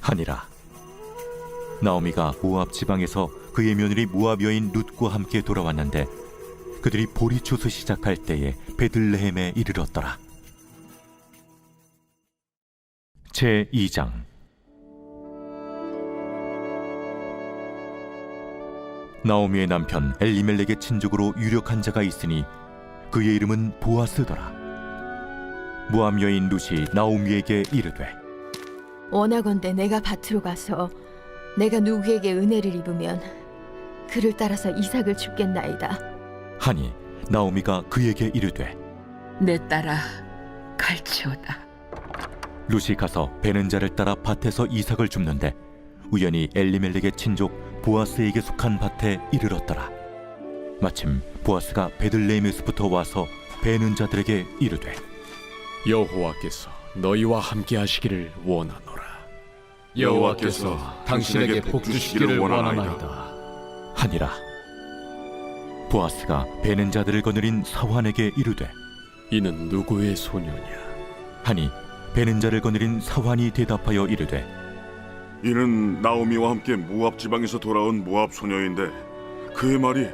하니라. 나오미가 모압 지방에서 그의 며느리 모압 여인 룻과 함께 돌아왔는데 그들이 보리추수 시작할 때에 베들레헴에 이르렀더라. 제2장. 나오미의 남편 엘리멜렉의 친족으로 유력한 자가 있으니 그의 이름은 보아스더라. 모압 여인 룻이 나오미에게 이르되 원하건대 내가 밭으로 가서 내가 누구에게 은혜를 입으면 그를 따라서 이삭을 줍겠나이다. 하니 나오미가 그에게 이르되 내 딸아 갈치오다. 룻이 가서 베는 자를 따라 밭에서 이삭을 줍는데 우연히 엘리멜렉의 친족 보아스에게 속한 밭에 이르렀더라. 마침 보아스가 베들레헴에서부터 와서 베는 자들에게 이르되 여호와께서 너희와 함께 하시기를 원하노라. 여호와께서 당신에게 복 주시기를 원하나이다. 하니라. 보아스가 베는 자들을 거느린 사환에게 이르되 이는 누구의 소녀냐? 하니 베는 자를 거느린 사환이 대답하여 이르되 이는 나오미와 함께 모압 지방에서 돌아온 모압 소녀인데 그의 말이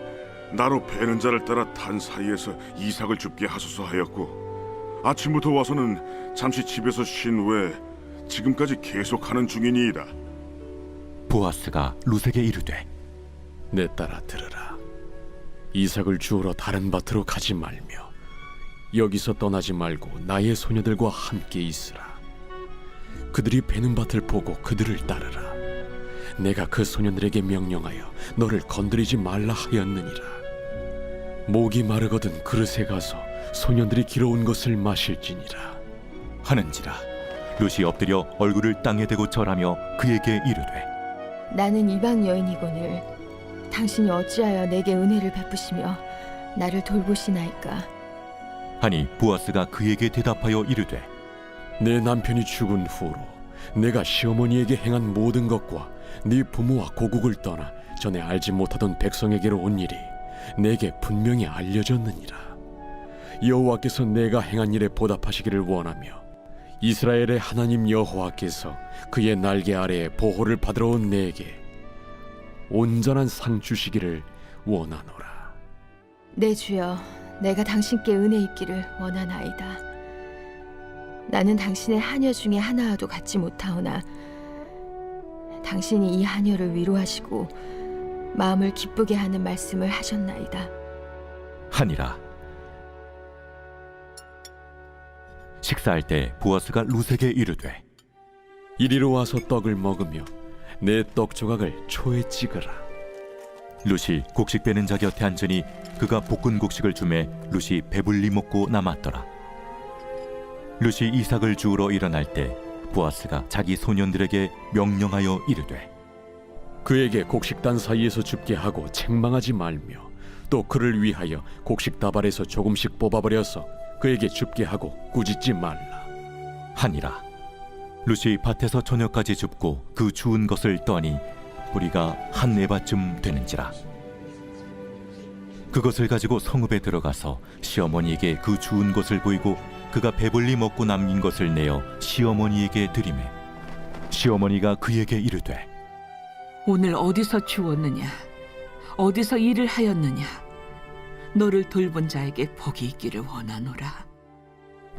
나로 베는 자를 따라 단 사이에서 이삭을 줍게 하소서 하였고 아침부터 와서는 잠시 집에서 쉰 후에 지금까지 계속하는 중이니이다. 보아스가 룻에게 이르되 내 딸아 들으라. 이삭을 주우러 다른 밭으로 가지 말며 여기서 떠나지 말고 나의 소녀들과 함께 있으라. 그들이 베는 밭을 보고 그들을 따르라. 내가 그 소년들에게 명령하여 너를 건드리지 말라 하였느니라. 목이 마르거든 그릇에 가서 소년들이 길어온 것을 마실지니라. 하는지라. 룻이 엎드려 얼굴을 땅에 대고 절하며 그에게 이르되 나는 이방 여인이거늘 당신이 어찌하여 내게 은혜를 베푸시며 나를 돌보시나이까? 하니 보아스가 그에게 대답하여 이르되 내 남편이 죽은 후로 내가 시어머니에게 행한 모든 것과 네 부모와 고국을 떠나 전에 알지 못하던 백성에게로 온 일이 내게 분명히 알려졌느니라. 여호와께서 내가 행한 일에 보답하시기를 원하며 이스라엘의 하나님 여호와께서 그의 날개 아래에 보호를 받으러 온 내게 온전한 상 주시기를 원하노라. 내 주여, 내가 당신께 은혜 입기를 원하나이다. 나는 당신의 하녀 중에 하나와도 같지 못하오나 당신이 이 하녀를 위로하시고 마음을 기쁘게 하는 말씀을 하셨나이다. 하니라. 식사할 때 보아스가 룻에게 이르되 이리로 와서 떡을 먹으며 내 떡 조각을 초에 찍으라. 룻이 곡식 베는 자 곁에 앉으니 그가 볶은 곡식을 주매 룻이 배불리 먹고 남았더라. 룻이 이삭을 주우러 일어날 때 보아스가 자기 소년들에게 명령하여 이르되 그에게 곡식단 사이에서 줍게 하고 책망하지 말며 또 그를 위하여 곡식 다발에서 조금씩 뽑아버려서 그에게 줍게 하고 꾸짖지 말라. 하니라. 룻이 밭에서 저녁까지 줍고 그 주운 것을 떠니 보리가 한 에바쯤 되는지라. 그것을 가지고 성읍에 들어가서 시어머니에게 그 주운 것을 보이고 그가 배불리 먹고 남긴 것을 내어 시어머니에게 드리매 시어머니가 그에게 이르되 오늘 어디서 주웠느냐? 어디서 일을 하였느냐? 너를 돌본 자에게 복이 있기를 원하노라.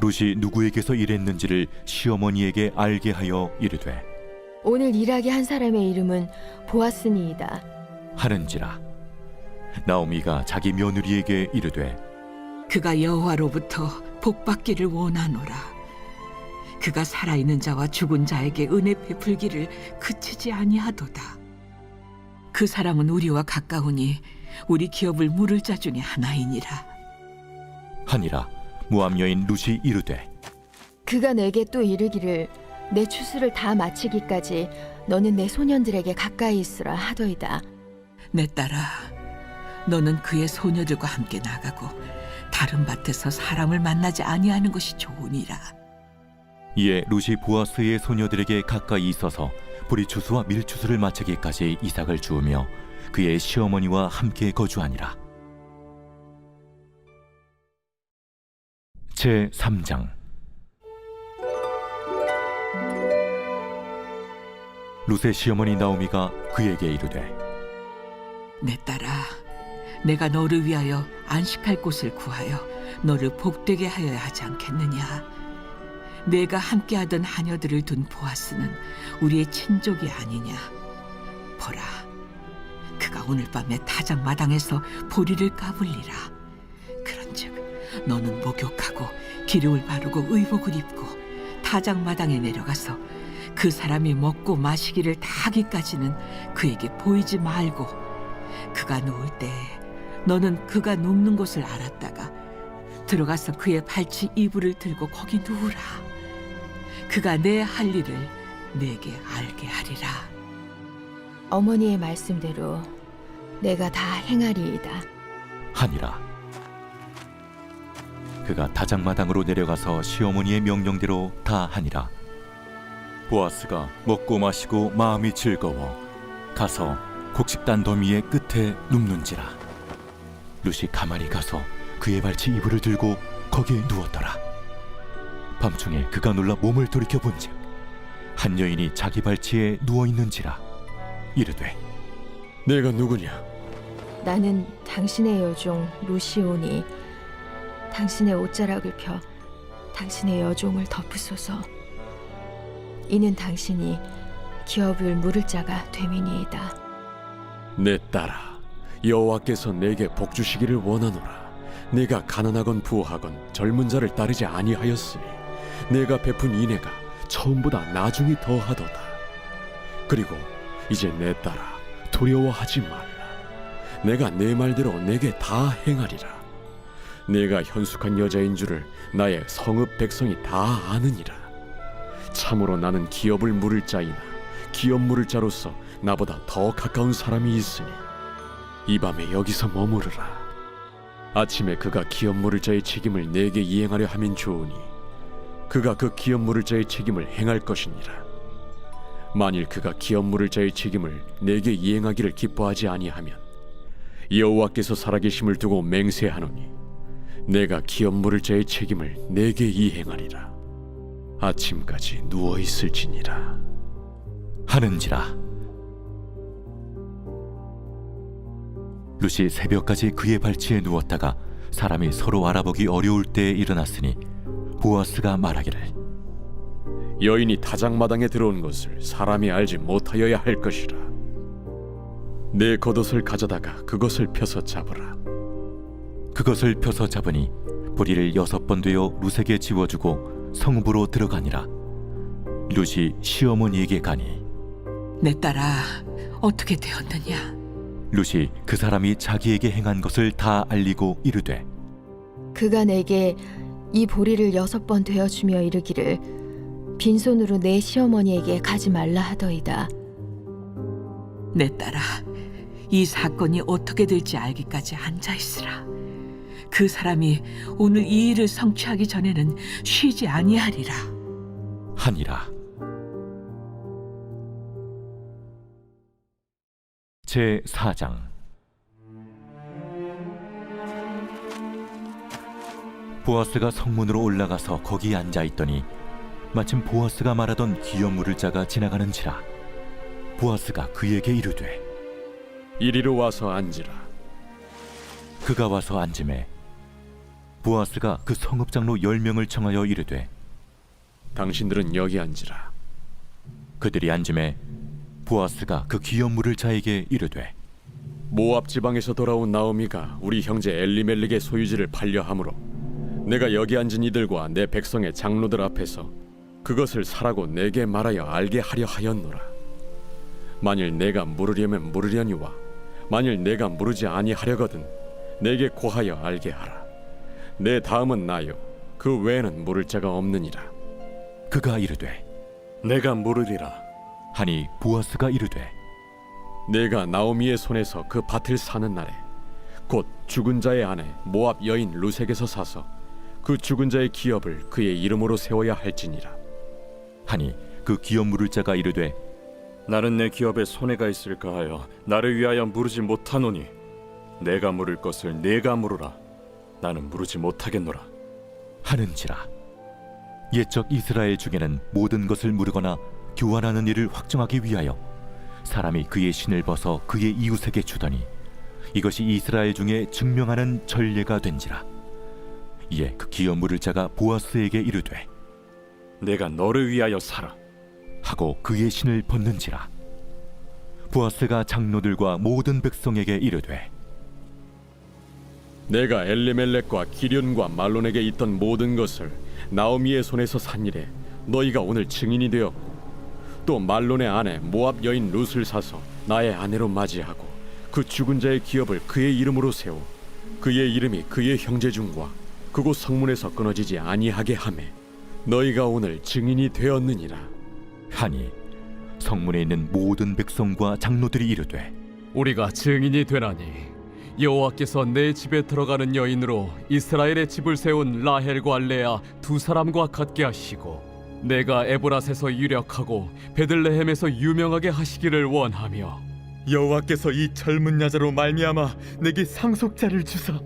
룻이 누구에게서 일했는지를 시어머니에게 알게 하여 이르되 오늘 일하게 한 사람의 이름은 보아스니이다. 하는지라. 나오미가 자기 며느리에게 이르되 그가 여호와로부터 복 받기를 원하노라. 그가 살아있는 자와 죽은 자에게 은혜 베풀기를 그치지 아니하도다. 그 사람은 우리와 가까우니 우리 기업을 물을 자 중에 하나이니라. 하니라. 모압 여인 룻이 이르되 그가 내게 또 이르기를 내 추수를 다 마치기까지 너는 내 소년들에게 가까이 있으라 하더이다. 내 딸아, 너는 그의 소녀들과 함께 나가고 다른 밭에서 사람을 만나지 아니하는 것이 좋으니라. 이에 룻이 보아스의 소녀들에게 가까이 있어서 보리추수와 밀추수를 마치기까지 이삭을 주우며 그의 시어머니와 함께 거주하니라. 제3장. 룻의 시어머니 나오미가 그에게 이르되 내 딸아, 내가 너를 위하여 안식할 곳을 구하여 너를 복되게 하여야 하지 않겠느냐? 내가 함께하던 하녀들을 둔 보아스는 우리의 친족이 아니냐? 보라, 그가 오늘 밤에 타작마당에서 보리를 까불리라. 그런즉 너는 목욕하고 기름을 바르고 의복을 입고 타작마당에 내려가서 그 사람이 먹고 마시기를 다 하기까지는 그에게 보이지 말고 그가 누울 때 너는 그가 눕는 곳을 알았다가 들어가서 그의 발치 이불을 들고 거기 누우라. 그가 내 할 일을 내게 알게 하리라. 어머니의 말씀대로 내가 다 행하리이다. 하니라. 그가 타작마당으로 내려가서 시어머니의 명령대로 다 하니라. 보아스가 먹고 마시고 마음이 즐거워 가서 곡식단 더미의 끝에 눕는지라. 룻이 가만히 가서 그의 발치 이불을 들고 거기에 누웠더라. 밤중에 그가 놀라 몸을 돌이켜 본즉 한 여인이 자기 발치에 누워 있는지라. 이르되 내가 누구냐? 나는 당신의 여종 루시오니 당신의 옷자락을 펴 당신의 여종을 덮으소서. 이는 당신이 기업을 물을 자가 됨이니이다. 내 딸아, 여호와께서 내게 복 주시기를 원하노라. 내가 가난하건 부하건 젊은 자를 따르지 아니하였으니 내가 베푼 인애가 처음보다 나중이 더하도다. 그리고 이제 내 딸아, 두려워하지 말라. 내가 내 말대로 내게 다 행하리라. 내가 현숙한 여자인 줄을 나의 성읍 백성이 다 아느니라. 참으로 나는 기업을 물을 자이나 기업 물을 자로서 나보다 더 가까운 사람이 있으니 이 밤에 여기서 머무르라. 아침에 그가 기업 물을 자의 책임을 내게 이행하려 하면 좋으니 그가 그 기업 물을 자의 책임을 행할 것이니라. 만일 그가 기업 물을 자의 책임을 내게 이행하기를 기뻐하지 아니하면 여호와께서 살아계심을 두고 맹세하노니 내가 기업 물을 자의 책임을 내게 이행하리라. 아침까지 누워 있을지니라. 하는지라. 룻이 새벽까지 그의 발치에 누웠다가 사람이 서로 알아보기 어려울 때에 일어났으니 보아스가 말하기를 여인이 타작마당에 들어온 것을 사람이 알지 못하여야 할 것이라. 내 겉옷을 가져다가 그것을 펴서 잡으라. 그것을 펴서 잡으니 보리를 6번 되어 룻에게 지워주고 성읍으로 들어가니라. 룻이 시어머니에게 가니 내 딸아, 어떻게 되었느냐? 룻이 그 사람이 자기에게 행한 것을 다 알리고 이르되 그가 내게 이 보리를 6번 되어주며 이르기를 빈손으로 내 시어머니에게 가지 말라 하더이다. 내 딸아, 이 사건이 어떻게 될지 알기까지 앉아있으라. 그 사람이 오늘 이 일을 성취하기 전에는 쉬지 아니하리라. 하니라. 제4장. 보아스가 성문으로 올라가서 거기 앉아 있더니 마침 보아스가 말하던 기업 물을 자가 지나가는지라. 보아스가 그에게 이르되 이리로 와서 앉으라. 그가 와서 앉음에 보아스가 그 성읍장로 10명을 청하여 이르되 당신들은 여기 앉으라. 그들이 앉음에 보아스가 그 기업 물을 자에게 이르되 모압 지방에서 돌아온 나오미가 우리 형제 엘리멜렉의 소유지를 팔려하므로 내가 여기 앉은 이들과 내 백성의 장로들 앞에서 그것을 사라고 내게 말하여 알게 하려 하였노라. 만일 내가 물으려면 물으려니와 만일 내가 물으지 아니하려거든 내게 고하여 알게 하라. 내 다음은 나요 그 외에는 물을 자가 없느니라. 그가 이르되 내가 물으리라 하니 보아스가 이르되 내가 나오미의 손에서 그 밭을 사는 날에 곧 죽은 자의 아내 모압 여인 루색에서 사서 그 죽은 자의 기업을 그의 이름으로 세워야 할지니라. 하니 그 기업 물을 자가 이르되 나는 내 기업에 손해가 있을까 하여 나를 위하여 물으지 못하노니 내가 물을 것을 내가 물으라. 나는 물으지 못하겠노라 하는지라. 옛적 이스라엘 중에는 모든 것을 물으거나 교환하는 일을 확정하기 위하여 사람이 그의 신을 벗어 그의 이웃에게 주더니 이것이 이스라엘 중에 증명하는 전례가 된지라. 이에 그 기업 물을 자가 보아스에게 이르되 내가 너를 위하여 살아 하고 그의 신을 벗는지라. 보아스가 장로들과 모든 백성에게 이르되 내가 엘리멜렉과 기련과 말론에게 있던 모든 것을 나오미의 손에서 산 일에 너희가 오늘 증인이 되었고 또 말론의 아내 모압 여인 룻을 사서 나의 아내로 맞이하고 그 죽은 자의 기업을 그의 이름으로 세워 그의 이름이 그의 형제 중과 그곳 성문에서 끊어지지 아니하게 하매 너희가 오늘 증인이 되었느니라. 하니 성문에 있는 모든 백성과 장로들이 이르되 우리가 증인이 되나니 여호와께서 내 집에 들어가는 여인으로 이스라엘의 집을 세운 라헬과 레아 두 사람과 같게 하시고 내가 에브랏에서 유력하고 베들레헴에서 유명하게 하시기를 원하며 여호와께서 이 젊은 여자로 말미암아 내게 상속자를 주사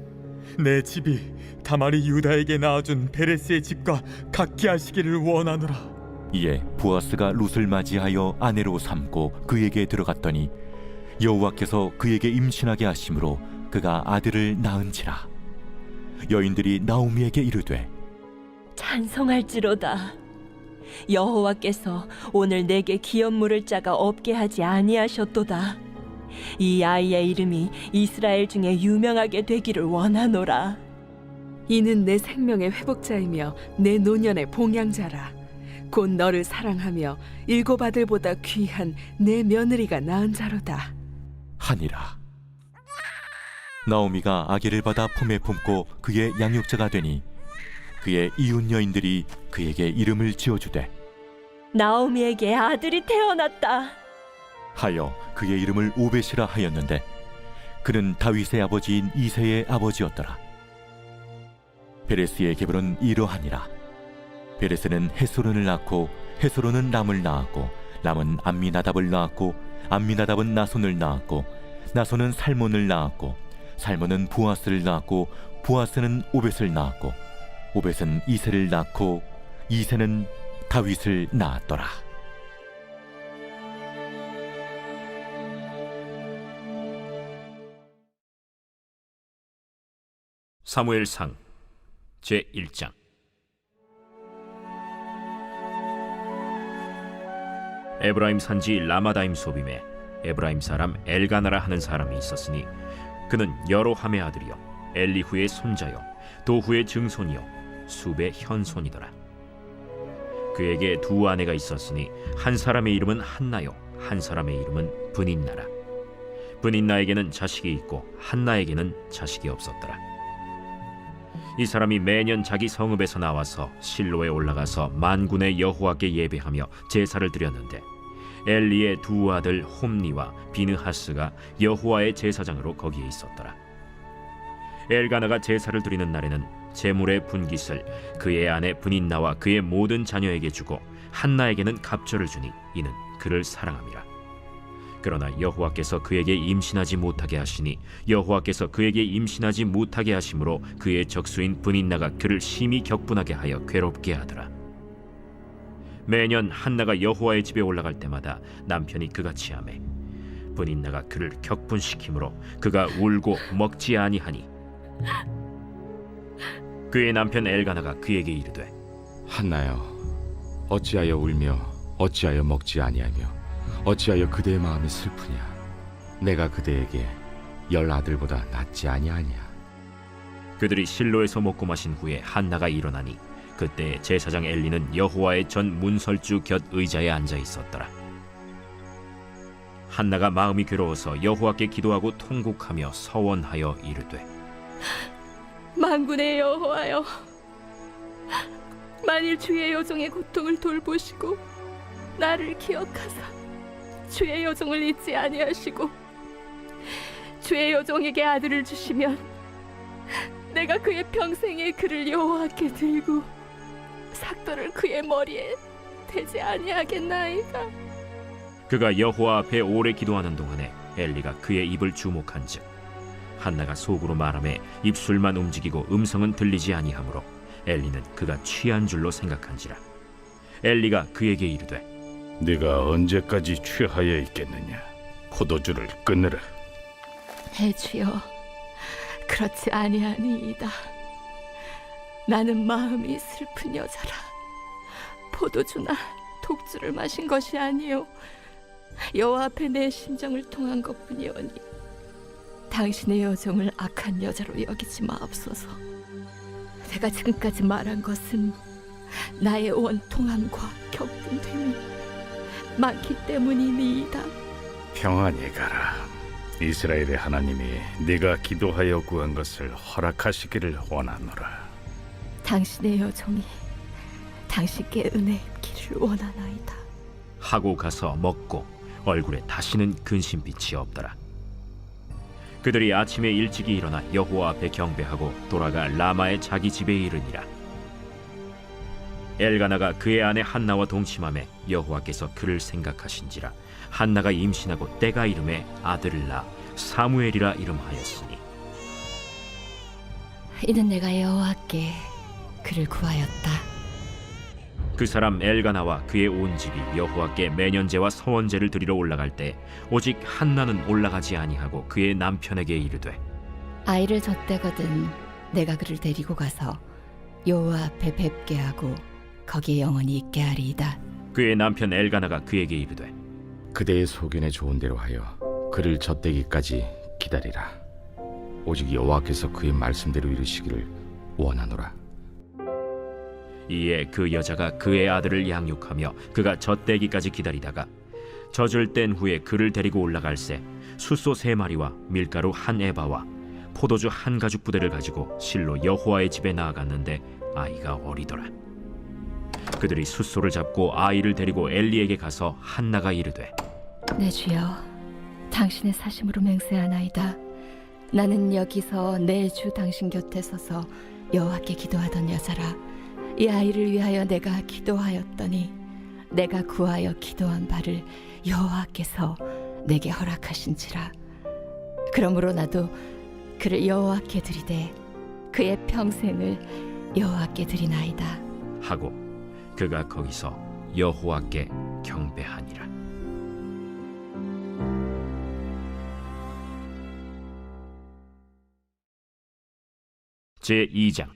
내 집이 다말이 유다에게 낳아준 베레스의 집과 같게 하시기를 원하노라. 이에 보아스가 룻을 맞이하여 아내로 삼고 그에게 들어갔더니 여호와께서 그에게 임신하게 하심으로 그가 아들을 낳은지라. 여인들이 나오미에게 이르되 찬송할지로다. 여호와께서 오늘 내게 기업 물을 자가 없게 하지 아니하셨도다. 이 아이의 이름이 이스라엘 중에 유명하게 되기를 원하노라. 이는 내 생명의 회복자이며 내 노년의 봉양자라. 곧 너를 사랑하며 7 아들보다 귀한 내 며느리가 낳은 자로다 하니라. 나오미가 아기를 받아 품에 품고 그의 양육자가 되니 그의 이웃 여인들이 그에게 이름을 지어주되 나오미에게 아들이 태어났다 하여 그의 이름을 오벳이라 하였는데 그는 다윗의 아버지인 이새의 아버지였더라. 베레스의 계보는 이러하니라. 베레스는 헤스론을 낳고 헤스론은 람을 낳았고 람은 암미나답을 낳았고 암미나답은 나손을 낳았고 나손은 살몬을 낳았고 살몬은 보아스를 낳았고 보아스는 오벳을 낳았고 오벳은 이새를 낳고 이새는 다윗을 낳았더라. 사무엘상 제1장. 에브라임 산지 라마다임 소빔에 에브라임 사람 엘가나라 하는 사람이 있었으니 그는 여로함의 아들이요 엘리후의 손자요 도후의 증손이요 숲의 현손이더라. 그에게 두 아내가 있었으니 한 사람의 이름은 한나요 한 사람의 이름은 브닌나라. 브닌나에게는 자식이 있고 한나에게는 자식이 없었더라. 이 사람이 매년 자기 성읍에서 나와서 실로에 올라가서 만군의 여호와께 예배하며 제사를 드렸는데 엘리의 두 아들 홈니와 비느하스가 여호와의 제사장으로 거기에 있었더라. 엘가나가 제사를 드리는 날에는 제물의 분깃을 그의 아내 브닌나와 그의 모든 자녀에게 주고 한나에게는 갑절을 주니 이는 그를 사랑함이라. 그러나 여호와께서 그에게 임신하지 못하게 하시니 여호와께서 그에게 임신하지 못하게 하심으로 그의 적수인 브닛나가 그를 심히 격분하게 하여 괴롭게 하더라. 매년 한나가 여호와의 집에 올라갈 때마다 남편이 그같이 하매 브닛나가 그를 격분시키므로 그가 울고 먹지 아니하니 그의 남편 엘가나가 그에게 이르되 한나여, 어찌하여 울며 어찌하여 먹지 아니하며 어찌하여 그대의 마음이 슬프냐? 내가 그대에게 10 아들보다 낫지 아니하냐? 그들이 실로에서 먹고 마신 후에 한나가 일어나니 그때 제사장 엘리는 여호와의 전 문설주 곁 의자에 앉아 있었더라. 한나가 마음이 괴로워서 여호와께 기도하고 통곡하며 서원하여 이르되 만군의 여호와여, 만일 주의 여종의 고통을 돌보시고 나를 기억하사 주의 여종을 잊지 아니하시고 주의 여종에게 아들을 주시면 내가 그의 평생에 그를 여호와께 들고 삭도를 그의 머리에 대지 아니하겠나이까. 그가 여호와 앞에 오래 기도하는 동안에 엘리가 그의 입을 주목한즉 한나가 속으로 말하며 입술만 움직이고 음성은 들리지 아니하므로 엘리는 그가 취한 줄로 생각한지라. 엘리가 그에게 이르되 네가 언제까지 취하여 있겠느냐? 포도주를 끊으라. 대주여, 그렇지 아니하니이다. 나는 마음이 슬픈 여자라. 포도주나 독주를 마신 것이 아니요 여호와 앞에 내 심정을 통한 것뿐이오니 당신의 여종을 악한 여자로 여기지 마옵소서. 내가 지금까지 말한 것은 나의 원통함과 격분됨이 많기 때문이니이다. 평안히 가라. 이스라엘의 하나님이 네가 기도하여 구한 것을 허락하시기를 원하노라. 당신의 여종이 당신께 은혜 입기를 원하나이다. 하고 가서 먹고 얼굴에 다시는 근심빛이 없더라. 그들이 아침에 일찍이 일어나 여호와 앞에 경배하고 돌아가 라마의 자기 집에 이르니라. 엘가나가 그의 아내 한나와 동침하매 여호와께서 그를 생각하신지라. 한나가 임신하고 때가 이름에 아들을 낳아 사무엘이라 이름하였으니 이는 내가 여호와께 그를 구하였다. 그 사람 엘가나와 그의 온 집이 여호와께 매년제와 서원제를 드리러 올라갈 때 오직 한나는 올라가지 아니하고 그의 남편에게 이르되 아이를 젖대거든 내가 그를 데리고 가서 여호와 앞에 뵙게 하고 거기에 영원히 있게 하리이다. 그의 남편 엘가나가 그에게 이르되 그대의 소견에 좋은 대로 하여 그를 젖대기까지 기다리라. 오직 여호와께서 그의 말씀대로 이루시기를 원하노라. 이에 그 여자가 그의 아들을 양육하며 그가 젖대기까지 기다리다가 젖을 뗀 후에 그를 데리고 올라갈새 숫소 3마리와 밀가루 1에바와 포도주 1가죽 부대를 가지고 실로 여호와의 집에 나아갔는데 아이가 어리더라. 그들이 숫소를 잡고 아이를 데리고 엘리에게 가서 한나가 이르되 내 주여, 당신의 사심으로 맹세하나이다. 나는 여기서 내 주 당신 곁에 서서 여호와께 기도하던 여자라. 이 아이를 위하여 내가 기도하였더니 내가 구하여 기도한 바를 여호와께서 내게 허락하신지라. 그러므로 나도 그를 여호와께 드리되 그의 평생을 여호와께 드리나이다 하고 그가 거기서 여호와께 경배하니라. 제2장.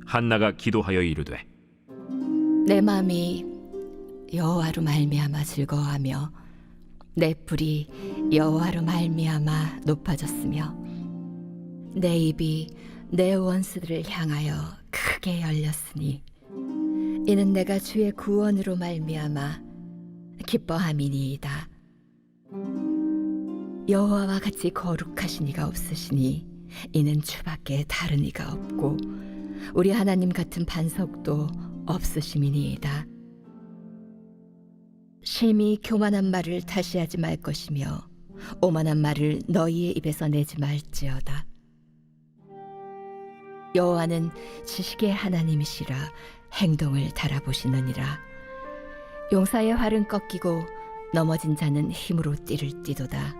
한나가 기도하여 이르되 내 마음이 여호와로 말미암아 즐거워하며 내 뿔이 여호와로 말미암아 높아졌으며 내 입이 내 원수들을 향하여 크게 열렸으니 이는 내가 주의 구원으로 말미암아 기뻐함이니이다. 여호와와 같이 거룩하신 이가 없으시니 이는 주밖에 다른 이가 없고 우리 하나님 같은 반석도 없으심이니이다. 심히 교만한 말을 다시 하지 말 것이며 오만한 말을 너희의 입에서 내지 말지어다. 여호와는 지식의 하나님이시라 행동을 달아보시느니라. 용사의 활은 꺾이고 넘어진 자는 힘으로 띠를 띠도다.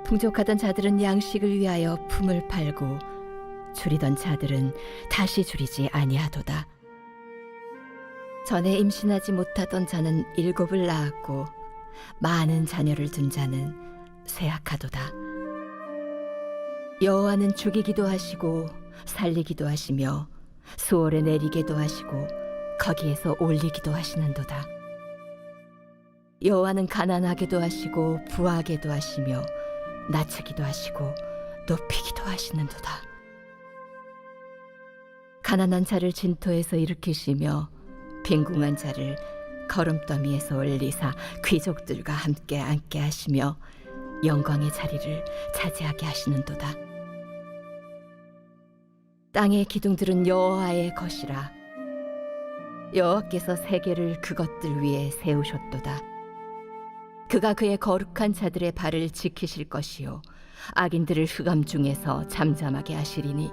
풍족하던 자들은 양식을 위하여 품을 팔고 줄이던 자들은 다시 줄이지 아니하도다. 전에 임신하지 못하던 자는 7을 낳았고 많은 자녀를 둔 자는 쇠약하도다. 여호와는 죽이기도 하시고 살리기도 하시며 수월에 내리게도 하시고 거기에서 올리기도 하시는도다. 여호와는 가난하게도 하시고 부하게도 하시며 낮추기도 하시고 높이기도 하시는도다. 가난한 자를 진토에서 일으키시며 빈궁한 자를 거름더미에서 올리사 귀족들과 함께 앉게 하시며 영광의 자리를 차지하게 하시는도다. 땅의 기둥들은 여호와의 것이라. 여호와께서 세계를 그것들 위에 세우셨도다. 그가 그의 거룩한 자들의 발을 지키실 것이요 악인들을 흑암 중에서 잠잠하게 하시리니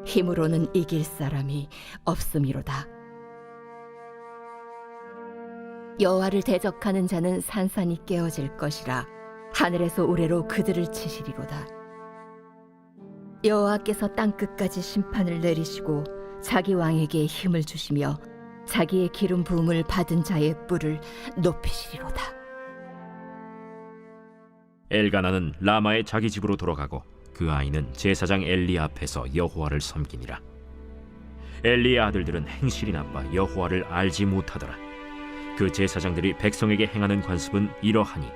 힘으로는 이길 사람이 없음이로다. 여호와를 대적하는 자는 산산이 깨어질 것이라. 하늘에서 우레로 그들을 치시리로다. 여호와께서 땅끝까지 심판을 내리시고 자기 왕에게 힘을 주시며 자기의 기름 부음을 받은 자의 뿔을 높이시리로다. 엘가나는 라마의 자기 집으로 돌아가고 그 아이는 제사장 엘리 앞에서 여호와를 섬기니라. 엘리의 아들들은 행실이 나빠 여호와를 알지 못하더라. 그 제사장들이 백성에게 행하는 관습은 이러하니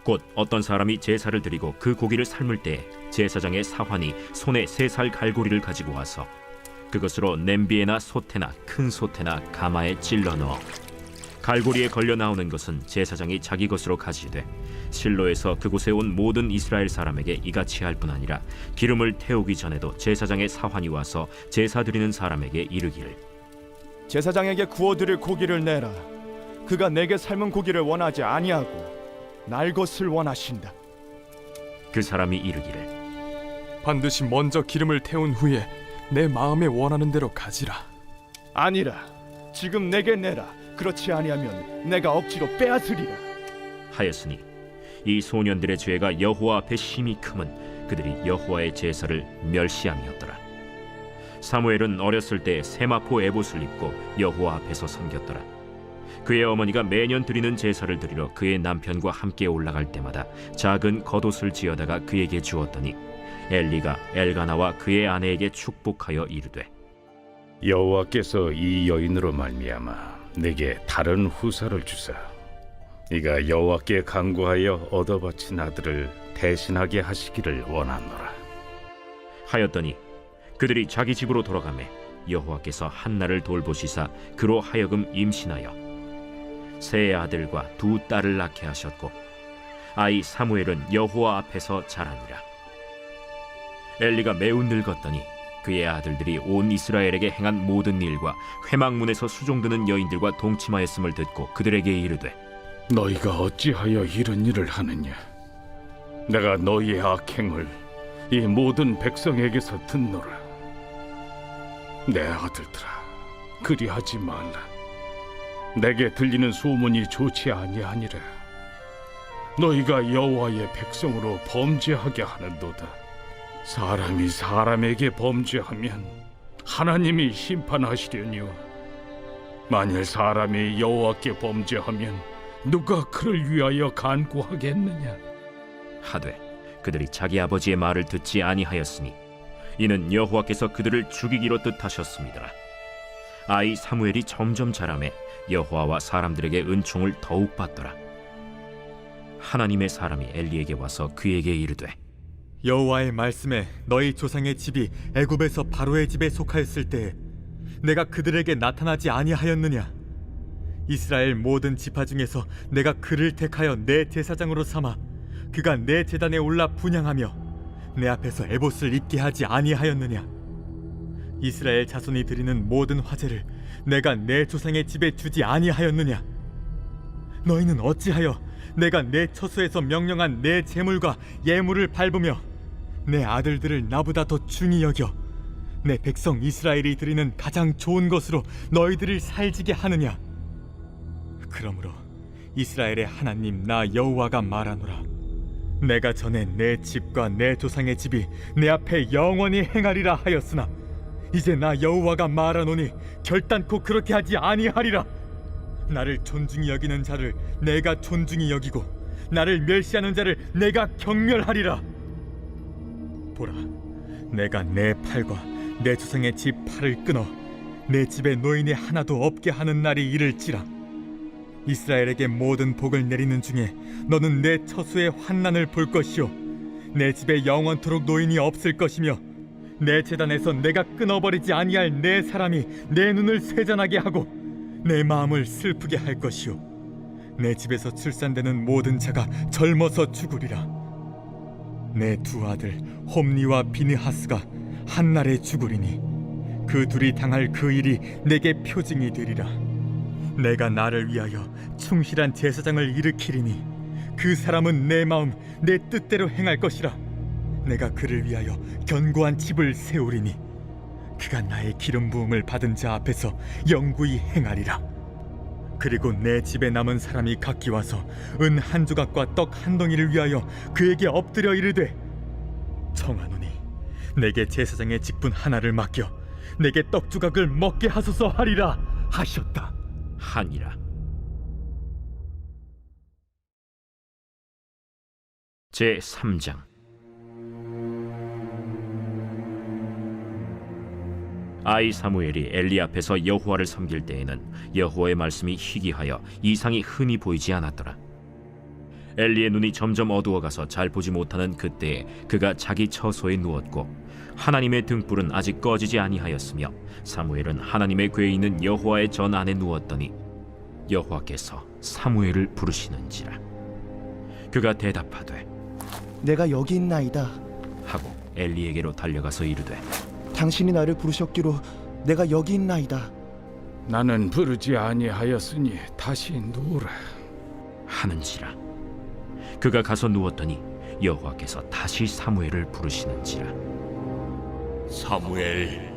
곧 어떤 사람이 제사를 드리고 그 고기를 삶을 때에 제사장의 사환이 손에 3살 갈고리를 가지고 와서 그것으로 냄비에나 솥에나 큰 솥에나 가마에 찔러 넣어 갈고리에 걸려 나오는 것은 제사장이 자기 것으로 가지되 실로에서 그곳에 온 모든 이스라엘 사람에게 이같이 할 뿐 아니라 기름을 태우기 전에도 제사장의 사환이 와서 제사 드리는 사람에게 이르기를 제사장에게 구워드릴 고기를 내라. 그가 내게 삶은 고기를 원하지 아니하고 날 것을 원하신다. 그 사람이 이르기를 반드시 먼저 기름을 태운 후에 내 마음에 원하는 대로 가지라. 아니라 지금 내게 내라. 그렇지 아니하면 내가 억지로 빼앗으리라. 하였으니 이 소년들의 죄가 여호와 앞에 심히 크면 그들이 여호와의 제사를 멸시함이었더라. 사무엘은 어렸을 때 세마포 에봇을 입고 여호와 앞에서 섬겼더라. 그의 어머니가 매년 드리는 제사를 드리러 그의 남편과 함께 올라갈 때마다 작은 겉옷을 지어다가 그에게 주었더니 엘리가 엘가나와 그의 아내에게 축복하여 이르되 여호와께서 이 여인으로 말미암아 내게 다른 후사를 주사 네가 여호와께 간구하여 얻어바친 아들을 대신하게 하시기를 원하노라. 하였더니 그들이 자기 집으로 돌아가매 여호와께서 한나를 돌보시사 그로 하여금 임신하여 세 아들과 2 딸을 낳게 하셨고 아이 사무엘은 여호와 앞에서 자라니라. 엘리가 매우 늙었더니 그의 아들들이 온 이스라엘에게 행한 모든 일과 회막문에서 수종드는 여인들과 동침하였음을 듣고 그들에게 이르되 너희가 어찌하여 이런 일을 하느냐? 내가 너희의 악행을 이 모든 백성에게서 듣노라. 내 아들들아, 그리하지 말라. 내게 들리는 소문이 좋지 아니하니라. 너희가 여호와의 백성으로 범죄하게 하는도다. 사람이 사람에게 범죄하면 하나님이 심판하시려니와 만일 사람이 여호와께 범죄하면 누가 그를 위하여 간구하겠느냐? 하되 그들이 자기 아버지의 말을 듣지 아니하였으니 이는 여호와께서 그들을 죽이기로 뜻하셨습니다. 아이 사무엘이 점점 자라매 여호와와 사람들에게 은총을 더욱 받더라. 하나님의 사람이 엘리에게 와서 그에게 이르되 여호와의 말씀에 너희 조상의 집이 애굽에서 바로의 집에 속하였을 때에 내가 그들에게 나타나지 아니하였느냐? 이스라엘 모든 지파 중에서 내가 그를 택하여 내 제사장으로 삼아 그가 내 제단에 올라 분향하며 내 앞에서 에봇을 입게 하지 아니하였느냐? 이스라엘 자손이 드리는 모든 화제를 내가 내 조상의 집에 주지 아니하였느냐? 너희는 어찌하여 내가 내 처소에서 명령한 내 제물과 예물을 밟으며 내 아들들을 나보다 더 중히 여겨 내 백성 이스라엘이 드리는 가장 좋은 것으로 너희들을 살지게 하느냐? 그러므로 이스라엘의 하나님 나 여호와가 말하노라. 내가 전에 내 집과 내 조상의 집이 내 앞에 영원히 행하리라 하였으나 이제 나 여호와가 말하노니 결단코 그렇게 하지 아니하리라. 나를 존중히 여기는 자를 내가 존중히 여기고 나를 멸시하는 자를 내가 경멸하리라. 보라, 내가 내 팔과 내 조상의 집 팔을 끊어 내 집에 노인이 하나도 없게 하는 날이 이를지라. 이스라엘에게 모든 복을 내리는 중에 너는 내 처소의 환난을 볼 것이요 내 집에 영원토록 노인이 없을 것이며 내 제단에서 내가 끊어버리지 아니할 내 사람이 내 눈을 쇠잔하게 하고 내 마음을 슬프게 할 것이요 내 집에서 출산되는 모든 자가 젊어서 죽으리라. 내 두 아들 홈니와 비느하스가 한날에 죽으리니 그 둘이 당할 그 일이 내게 표징이 되리라. 내가 나를 위하여 충실한 제사장을 일으키리니 그 사람은 내 마음 내 뜻대로 행할 것이라. 내가 그를 위하여 견고한 집을 세우리니 그가 나의 기름 부음을 받은 자 앞에서 영구히 행하리라. 그리고 내 집에 남은 사람이 각기 와서 은 한 조각과 떡 한 덩이를 위하여 그에게 엎드려 이르되 청하노니 내게 제사장의 직분 하나를 맡겨 내게 떡 조각을 먹게 하소서 하리라 하셨다. 하니라. 제 3장. 아이 사무엘이 엘리 앞에서 여호와를 섬길 때에는 여호와의 말씀이 희귀하여 이상이 흔히 보이지 않았더라. 엘리의 눈이 점점 어두워가서 잘 보지 못하는 그때에 그가 자기 처소에 누웠고 하나님의 등불은 아직 꺼지지 아니하였으며 사무엘은 하나님의 궤에 있는 여호와의 전 안에 누웠더니 여호와께서 사무엘을 부르시는지라. 그가 대답하되 내가 여기 있나이다 하고 엘리에게로 달려가서 이르되 당신이 나를 부르셨기로 내가 여기 있나이다. 나는 부르지 아니하였으니 다시 누우라 하는지라. 그가 가서 누웠더니 여호와께서 다시 사무엘을 부르시는지라. 사무엘.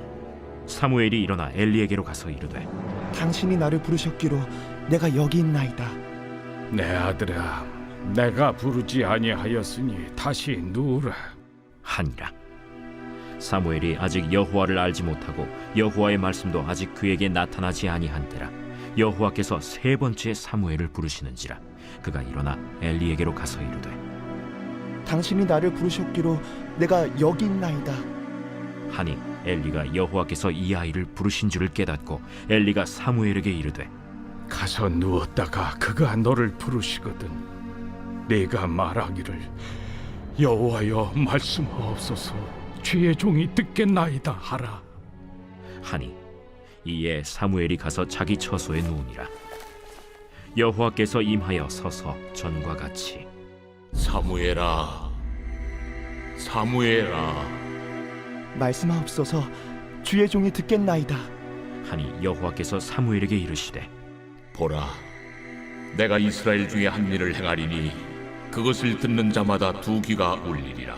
사무엘이 일어나 엘리에게로 가서 이르되 당신이 나를 부르셨기로 내가 여기 있나이다. 내 아들아, 내가 부르지 아니하였으니 다시 누우라 하니라. 사무엘이 아직 여호와를 알지 못하고 여호와의 말씀도 아직 그에게 나타나지 아니한 때라 여호와께서 세 번째 사무엘을 부르시는지라. 그가 일어나 엘리에게로 가서 이르되 당신이 나를 부르셨기로 내가 여기 있나이다 하니 엘리가 여호와께서 이 아이를 부르신 줄을 깨닫고 엘리가 사무엘에게 이르되 가서 누웠다가 그가 너를 부르시거든 네가 말하기를 여호와여 말씀하옵소서 주의 종이 듣겠나이다 하라 하니 이에 사무엘이 가서 자기 처소에 누우니라. 여호와께서 임하여 서서 전과 같이 사무엘아, 사무엘아. 말씀하옵소서 주의 종이 듣겠나이다 하니 여호와께서 사무엘에게 이르시되 보라, 내가 이스라엘 중에 한 일을 행하리니 그것을 듣는 자마다 두 귀가 울리리라.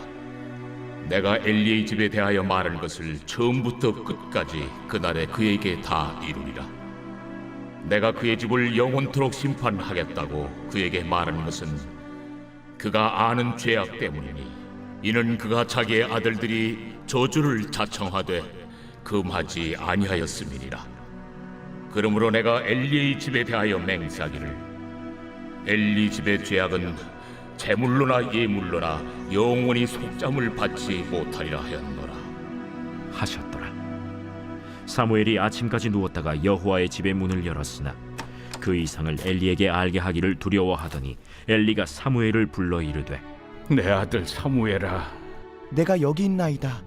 내가 엘리의 집에 대하여 말한 것을 처음부터 끝까지 그날에 그에게 다 이루리라. 내가 그의 집을 영원토록 심판하겠다고 그에게 말한 것은 그가 아는 죄악 때문이니 이는 그가 자기의 아들들이 저주를 자청하되 금하지 아니하였음이니라. 그러므로 내가 엘리의 집에 대하여 맹세하기를 엘리 집의 죄악은 제물로나 예물로나 영원히 속잠을 받지 못하리라 하였노라 하셨더라. 사무엘이 아침까지 누웠다가 여호와의 집의 문을 열었으나 그 이상을 엘리에게 알게 하기를 두려워하더니 엘리가 사무엘을 불러 이르되 내 아들 사무엘아, 내가 여기 있나이다.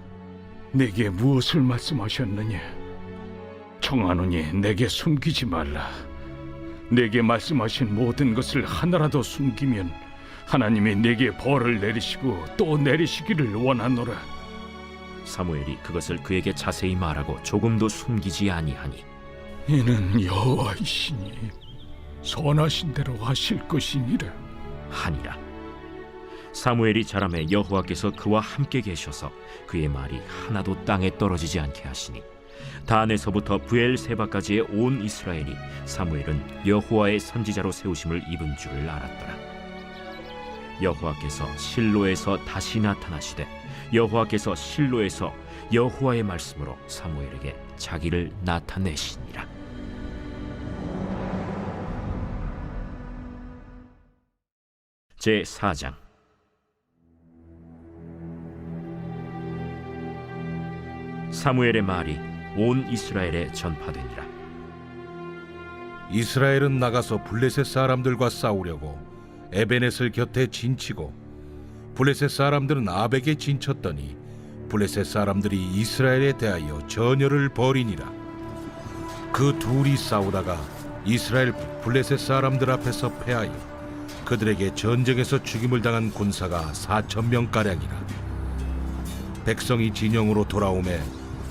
내게 무엇을 말씀하셨느냐? 청하노니 내게 숨기지 말라. 내게 말씀하신 모든 것을 하나라도 숨기면 하나님이 내게 벌을 내리시고 또 내리시기를 원하노라. 사무엘이 그것을 그에게 자세히 말하고 조금도 숨기지 아니하니 이는 여호와이시니 선하신 대로 하실 것이니라 하니라. 사무엘이 자라매 여호와께서 그와 함께 계셔서 그의 말이 하나도 땅에 떨어지지 않게 하시니 단에서부터 브엘세바까지의 온 이스라엘이 사무엘은 여호와의 선지자로 세우심을 입은 줄을 알았더라. 여호와께서 실로에서 다시 나타나시되 여호와께서 실로에서 여호와의 말씀으로 사무엘에게 자기를 나타내시니라. 제 4장. 사무엘의 말이 온 이스라엘에 전파되니라. 이스라엘은 나가서 블레셋 사람들과 싸우려고 에베넷을 곁에 진치고 블레셋 사람들은 아벡에 진쳤더니 블레셋 사람들이 이스라엘에 대하여 전열을 벌이니라. 그 둘이 싸우다가 이스라엘 블레셋 사람들 앞에서 패하여 그들에게 전쟁에서 죽임을 당한 군사가 4,000명가량이라. 백성이 진영으로 돌아오매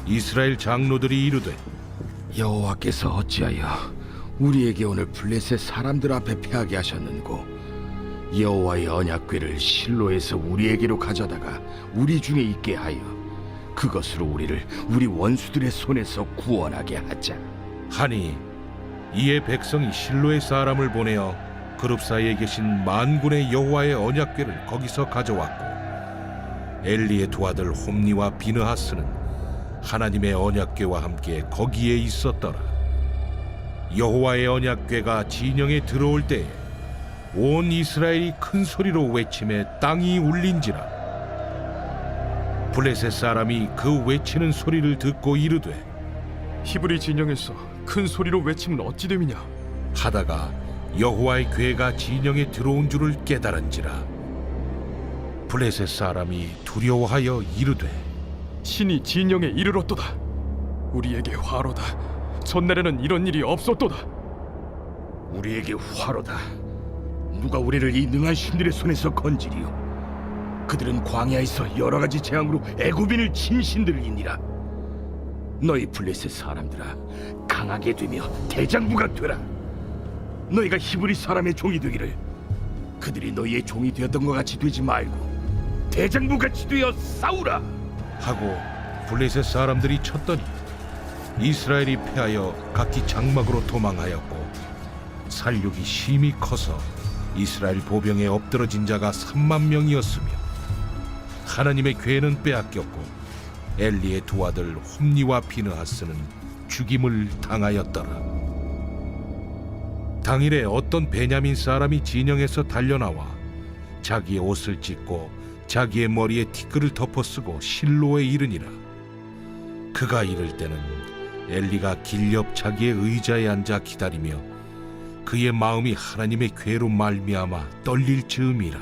이스라엘 장로들이 이르되 여호와께서 어찌하여 우리에게 오늘 블레셋 사람들 앞에 패하게 하셨는고 여호와의 언약궤를 실로에서 우리에게로 가져다가 우리 중에 있게 하여 그것으로 우리를 우리 원수들의 손에서 구원하게 하자 하니 이에 백성이 실로의 사람을 보내어 그룹 사이에 계신 만군의 여호와의 언약궤를 거기서 가져왔고 엘리의 두 아들 홈니와 비느하스는 하나님의 언약궤와 함께 거기에 있었더라. 여호와의 언약궤가 진영에 들어올 때에 온 이스라엘이 큰 소리로 외치매 땅이 울린지라. 블레셋 사람이 그 외치는 소리를 듣고 이르되 히브리 진영에서 큰 소리로 외치면 어찌 됨이냐 하다가 여호와의 궤가 진영에 들어온 줄을 깨달은지라. 블레셋 사람이 두려워하여 이르되 신이 진영에 이르렀도다. 우리에게 화로다. 전날에는 이런 일이 없었도다. 우리에게 화로다. 누가 우리를 이 능한 신들의 손에서 건지리요. 그들은 광야에서 여러 가지 재앙으로 애굽인을 친 신들이니라. 너희 블레셋 사람들아, 강하게 되며 대장부가 되라. 너희가 히브리 사람의 종이 되기를 그들이 너희의 종이 되었던 것 같이 되지 말고 대장부같이 되어 싸우라 하고 블레셋 사람들이 쳤더니 이스라엘이 패하여 각기 장막으로 도망하였고 살육이 심히 커서 이스라엘 보병에 엎드러진 자가 3만 명이었으며 하나님의 궤는 빼앗겼고 엘리의 두 아들 홈니와 비느하스는 죽임을 당하였더라. 당일에 어떤 베냐민 사람이 진영에서 달려나와 자기의 옷을 찢고 자기의 머리에 티끌을 덮어쓰고 실로에 이르니라. 그가 이를 때는 엘리가 길 옆 자기의 의자에 앉아 기다리며 그의 마음이 하나님의 궤로 말미암아 떨릴 즈음이라.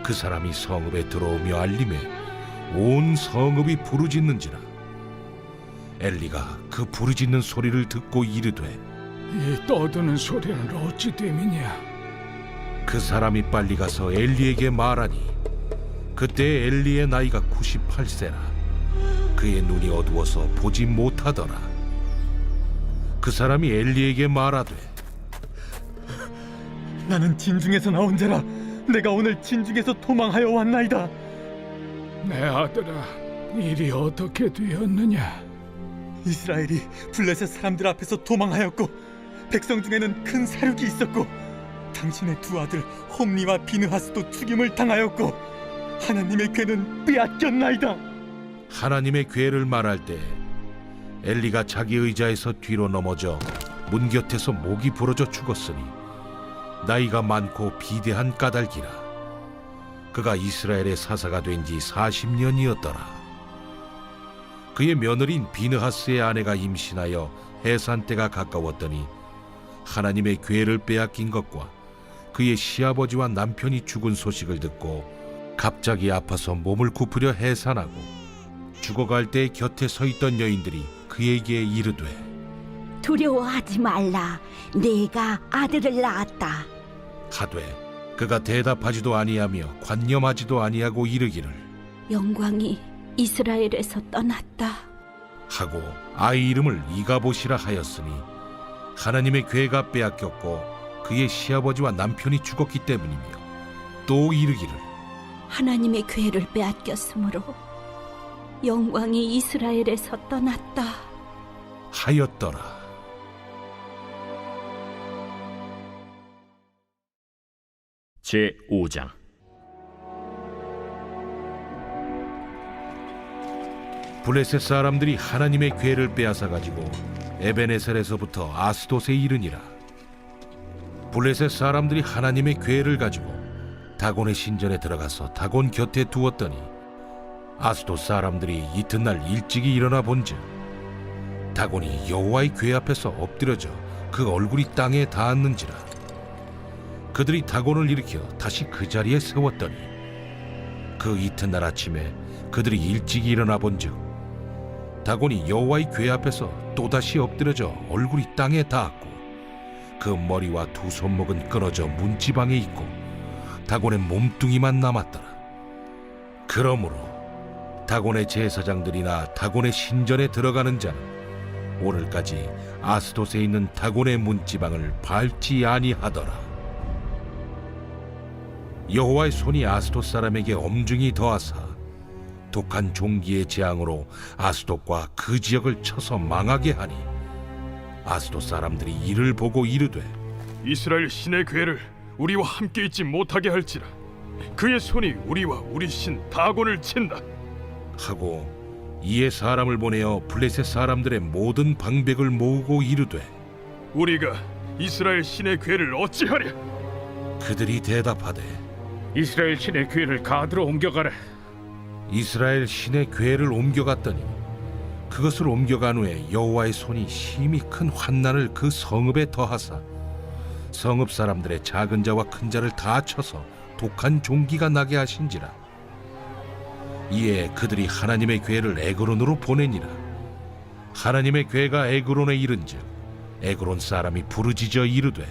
그 사람이 성읍에 들어오며 알림에 온 성읍이 부르짖는지라. 엘리가 그 부르짖는 소리를 듣고 이르되 이 떠드는 소리는 어찌 됨이냐. 그 사람이 빨리 가서 엘리에게 말하니 그때 엘리의 나이가 98세라. 그의 눈이 어두워서 보지 못하더라. 그 사람이 엘리에게 말하되 나는 진중에서 나온 자라. 내가 오늘 진중에서 도망하여 왔나이다. 내 아들아, 일이 어떻게 되었느냐? 이스라엘이 블레셋 사람들 앞에서 도망하였고 백성 중에는 큰 사륙이 있었고 당신의 두 아들 홈니와 비느하스도 죽임을 당하였고 하나님의 궤는 빼앗겼나이다. 하나님의 궤를 말할 때 엘리가 자기 의자에서 뒤로 넘어져 문 곁에서 목이 부러져 죽었으니 나이가 많고 비대한 까닭이라. 그가 이스라엘의 사사가 된 지 40년이었더라. 그의 며느리인 비느하스의 아내가 임신하여 해산 때가 가까웠더니 하나님의 궤를 빼앗긴 것과 그의 시아버지와 남편이 죽은 소식을 듣고 갑자기 아파서 몸을 굽으려 해산하고 죽어갈 때 곁에 서 있던 여인들이 그에게 이르되 두려워하지 말라. 내가 아들을 낳았다. 하되 그가 대답하지도 아니하며 관념하지도 아니하고 이르기를 영광이 이스라엘에서 떠났다 하고 아이 이름을 이가봇이라 하였으니 하나님의 궤가 빼앗겼고 그의 시아버지와 남편이 죽었기 때문이며 또 이르기를 하나님의 궤를 빼앗겼으므로 영광이 이스라엘에서 떠났다. 하였더라. 제5장. 블레셋 사람들이 하나님의 궤를 빼앗아 가지고 에베네셀에서부터 아스돗에 이르니라. 블레셋 사람들이 하나님의 궤를 가지고 다곤의 신전에 들어가서 다곤 곁에 두었더니 아스돗 사람들이 이튿날 일찍이 일어나 본즉 다곤이 여호와의 궤 앞에서 엎드려져 그 얼굴이 땅에 닿았는지라. 그들이 다곤을 일으켜 다시 그 자리에 세웠더니 그 이튿날 아침에 그들이 일찍이 일어나 본즉 다곤이 여호와의 궤 앞에서 또다시 엎드려져 얼굴이 땅에 닿았고 그 머리와 두 손목은 끊어져 문지방에 있고 다곤의 몸뚱이만 남았더라. 그러므로 다곤의 제사장들이나 다곤의 신전에 들어가는 자는 오늘까지 아스돗에 있는 다곤의 문지방을 밟지 아니하더라. 여호와의 손이 아스돗 사람에게 엄중히 더하사 독한 종기의 재앙으로 아스돗과 그 지역을 쳐서 망하게 하니 아스돗 사람들이 이를 보고 이르되 이스라엘 신의 궤를 우리와 함께 있지 못하게 할지라. 그의 손이 우리와 우리 신 다곤을 친다 하고 이에 사람을 보내어 블레셋 사람들의 모든 방백을 모으고 이르되 우리가 이스라엘 신의 궤를 어찌하랴? 그들이 대답하되 이스라엘 신의 궤를 가드로 옮겨가라. 이스라엘 신의 궤를 옮겨갔더니 그것을 옮겨간 후에 여호와의 손이 심히 큰 환난을 그 성읍에 더하사 성읍 사람들의 작은 자와 큰 자를 다 쳐서 독한 종기가 나게 하신지라. 이에 그들이 하나님의 궤를 에그론으로 보내니라. 하나님의 궤가 에그론에 이른즉 에그론 사람이 부르짖어 이르되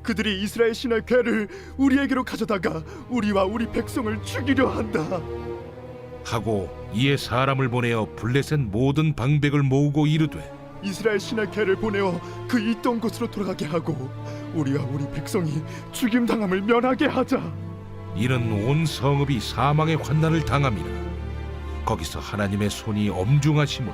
그들이 이스라엘 신의 궤를 우리에게로 가져다가 우리와 우리 백성을 죽이려 한다 하고 이에 사람을 보내어 블레셋 모든 방백을 모으고 이르되 이스라엘 신의 궤를 보내어 그 있던 곳으로 돌아가게 하고 우리와 우리 백성이 죽임당함을 면하게 하자. 이는 온 성읍이 사망의 환난을 당함이라. 거기서 하나님의 손이 엄중하심으로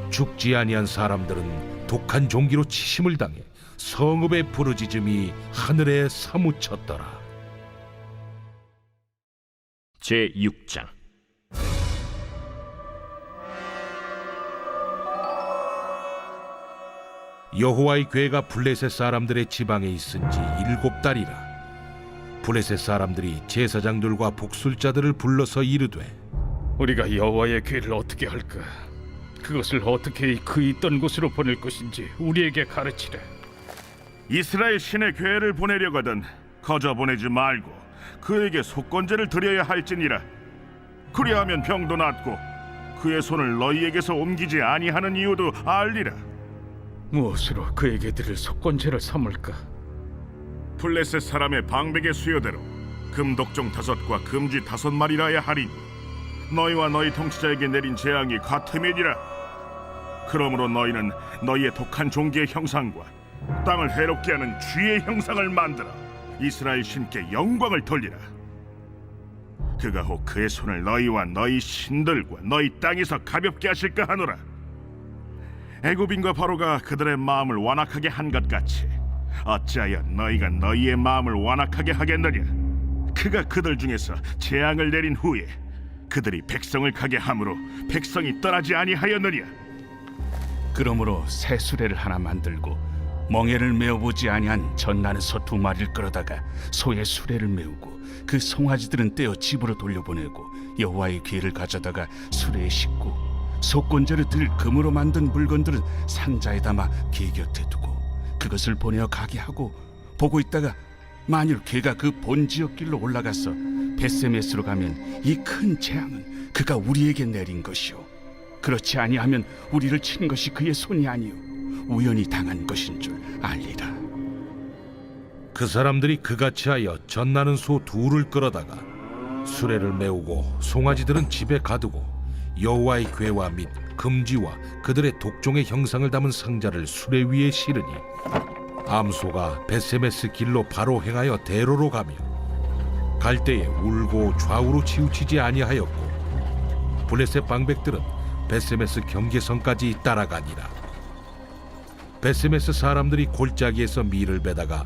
죽지 아니한 사람들은 독한 종기로 치심을 당해 성읍의 부르짖음이 하늘에 사무쳤더라. 제6장. 여호와의 궤가 블레셋 사람들의 지방에 있은 지 7달이라. 블레셋 사람들이 제사장들과 복술자들을 불러서 이르되 우리가 여호와의 궤를 어떻게 할까? 그것을 어떻게 그 있던 곳으로 보낼 것인지 우리에게 가르치라. 이스라엘 신의 궤를 보내려거든 거저 보내지 말고 그에게 속건제를 드려야 할지니라. 그리하면 병도 낫고 그의 손을 너희에게서 옮기지 아니하는 이유도 알리라. 무엇으로 그에게 드릴 속건제를 삼을까? 블레셋 사람의 방백의 수요대로 금독종 5과 금쥐 5마리라야 하리니 너희와 너희 통치자에게 내린 재앙이 같음이니라. 그러므로 너희는 너희의 독한 종기의 형상과 땅을 해롭게 하는 쥐의 형상을 만들어 이스라엘 신께 영광을 돌리라. 그가 혹 그의 손을 너희와 너희 신들과 너희 땅에서 가볍게 하실까 하노라. 애굽인과 바로가 그들의 마음을 완악하게 한 것 같이 어찌하여 너희가 너희의 마음을 완악하게 하겠느냐. 그가 그들 중에서 재앙을 내린 후에 그들이 백성을 가게 함으로 백성이 떠나지 아니하였느냐. 그러므로 새 수레를 하나 만들고 멍에를 메어보지 아니한 젖나는 소 2마리를 끌어다가 소의 수레를 메우고 그 송아지들은 떼어 집으로 돌려보내고 여호와의 궤를 가져다가 수레에 싣고 속건제를 들 금으로 만든 물건들은 상자에 담아 궤 곁에 두고 그것을 보내어 가게 하고 보고 있다가 만일 궤가 그 본 지역 길로 올라가서 벳세메스로 가면 이 큰 재앙은 그가 우리에게 내린 것이요 그렇지 아니하면 우리를 친 것이 그의 손이 아니요 우연히 당한 것인 줄 알리라. 그 사람들이 그같이 하여 젖나는 소 2를 끌어다가 수레를 메우고 송아지들은 집에 가두고 여호와의 궤와 및 금지와 그들의 독종의 형상을 담은 상자를 수레 위에 실으니 암소가 벳세메스 길로 바로 행하여 대로로 가며 갈 때에 울고 좌우로 치우치지 아니하였고 블레셋 방백들은 베세메스 경계선까지 따라가니라. 베세메스 사람들이 골짜기에서 밀을 베다가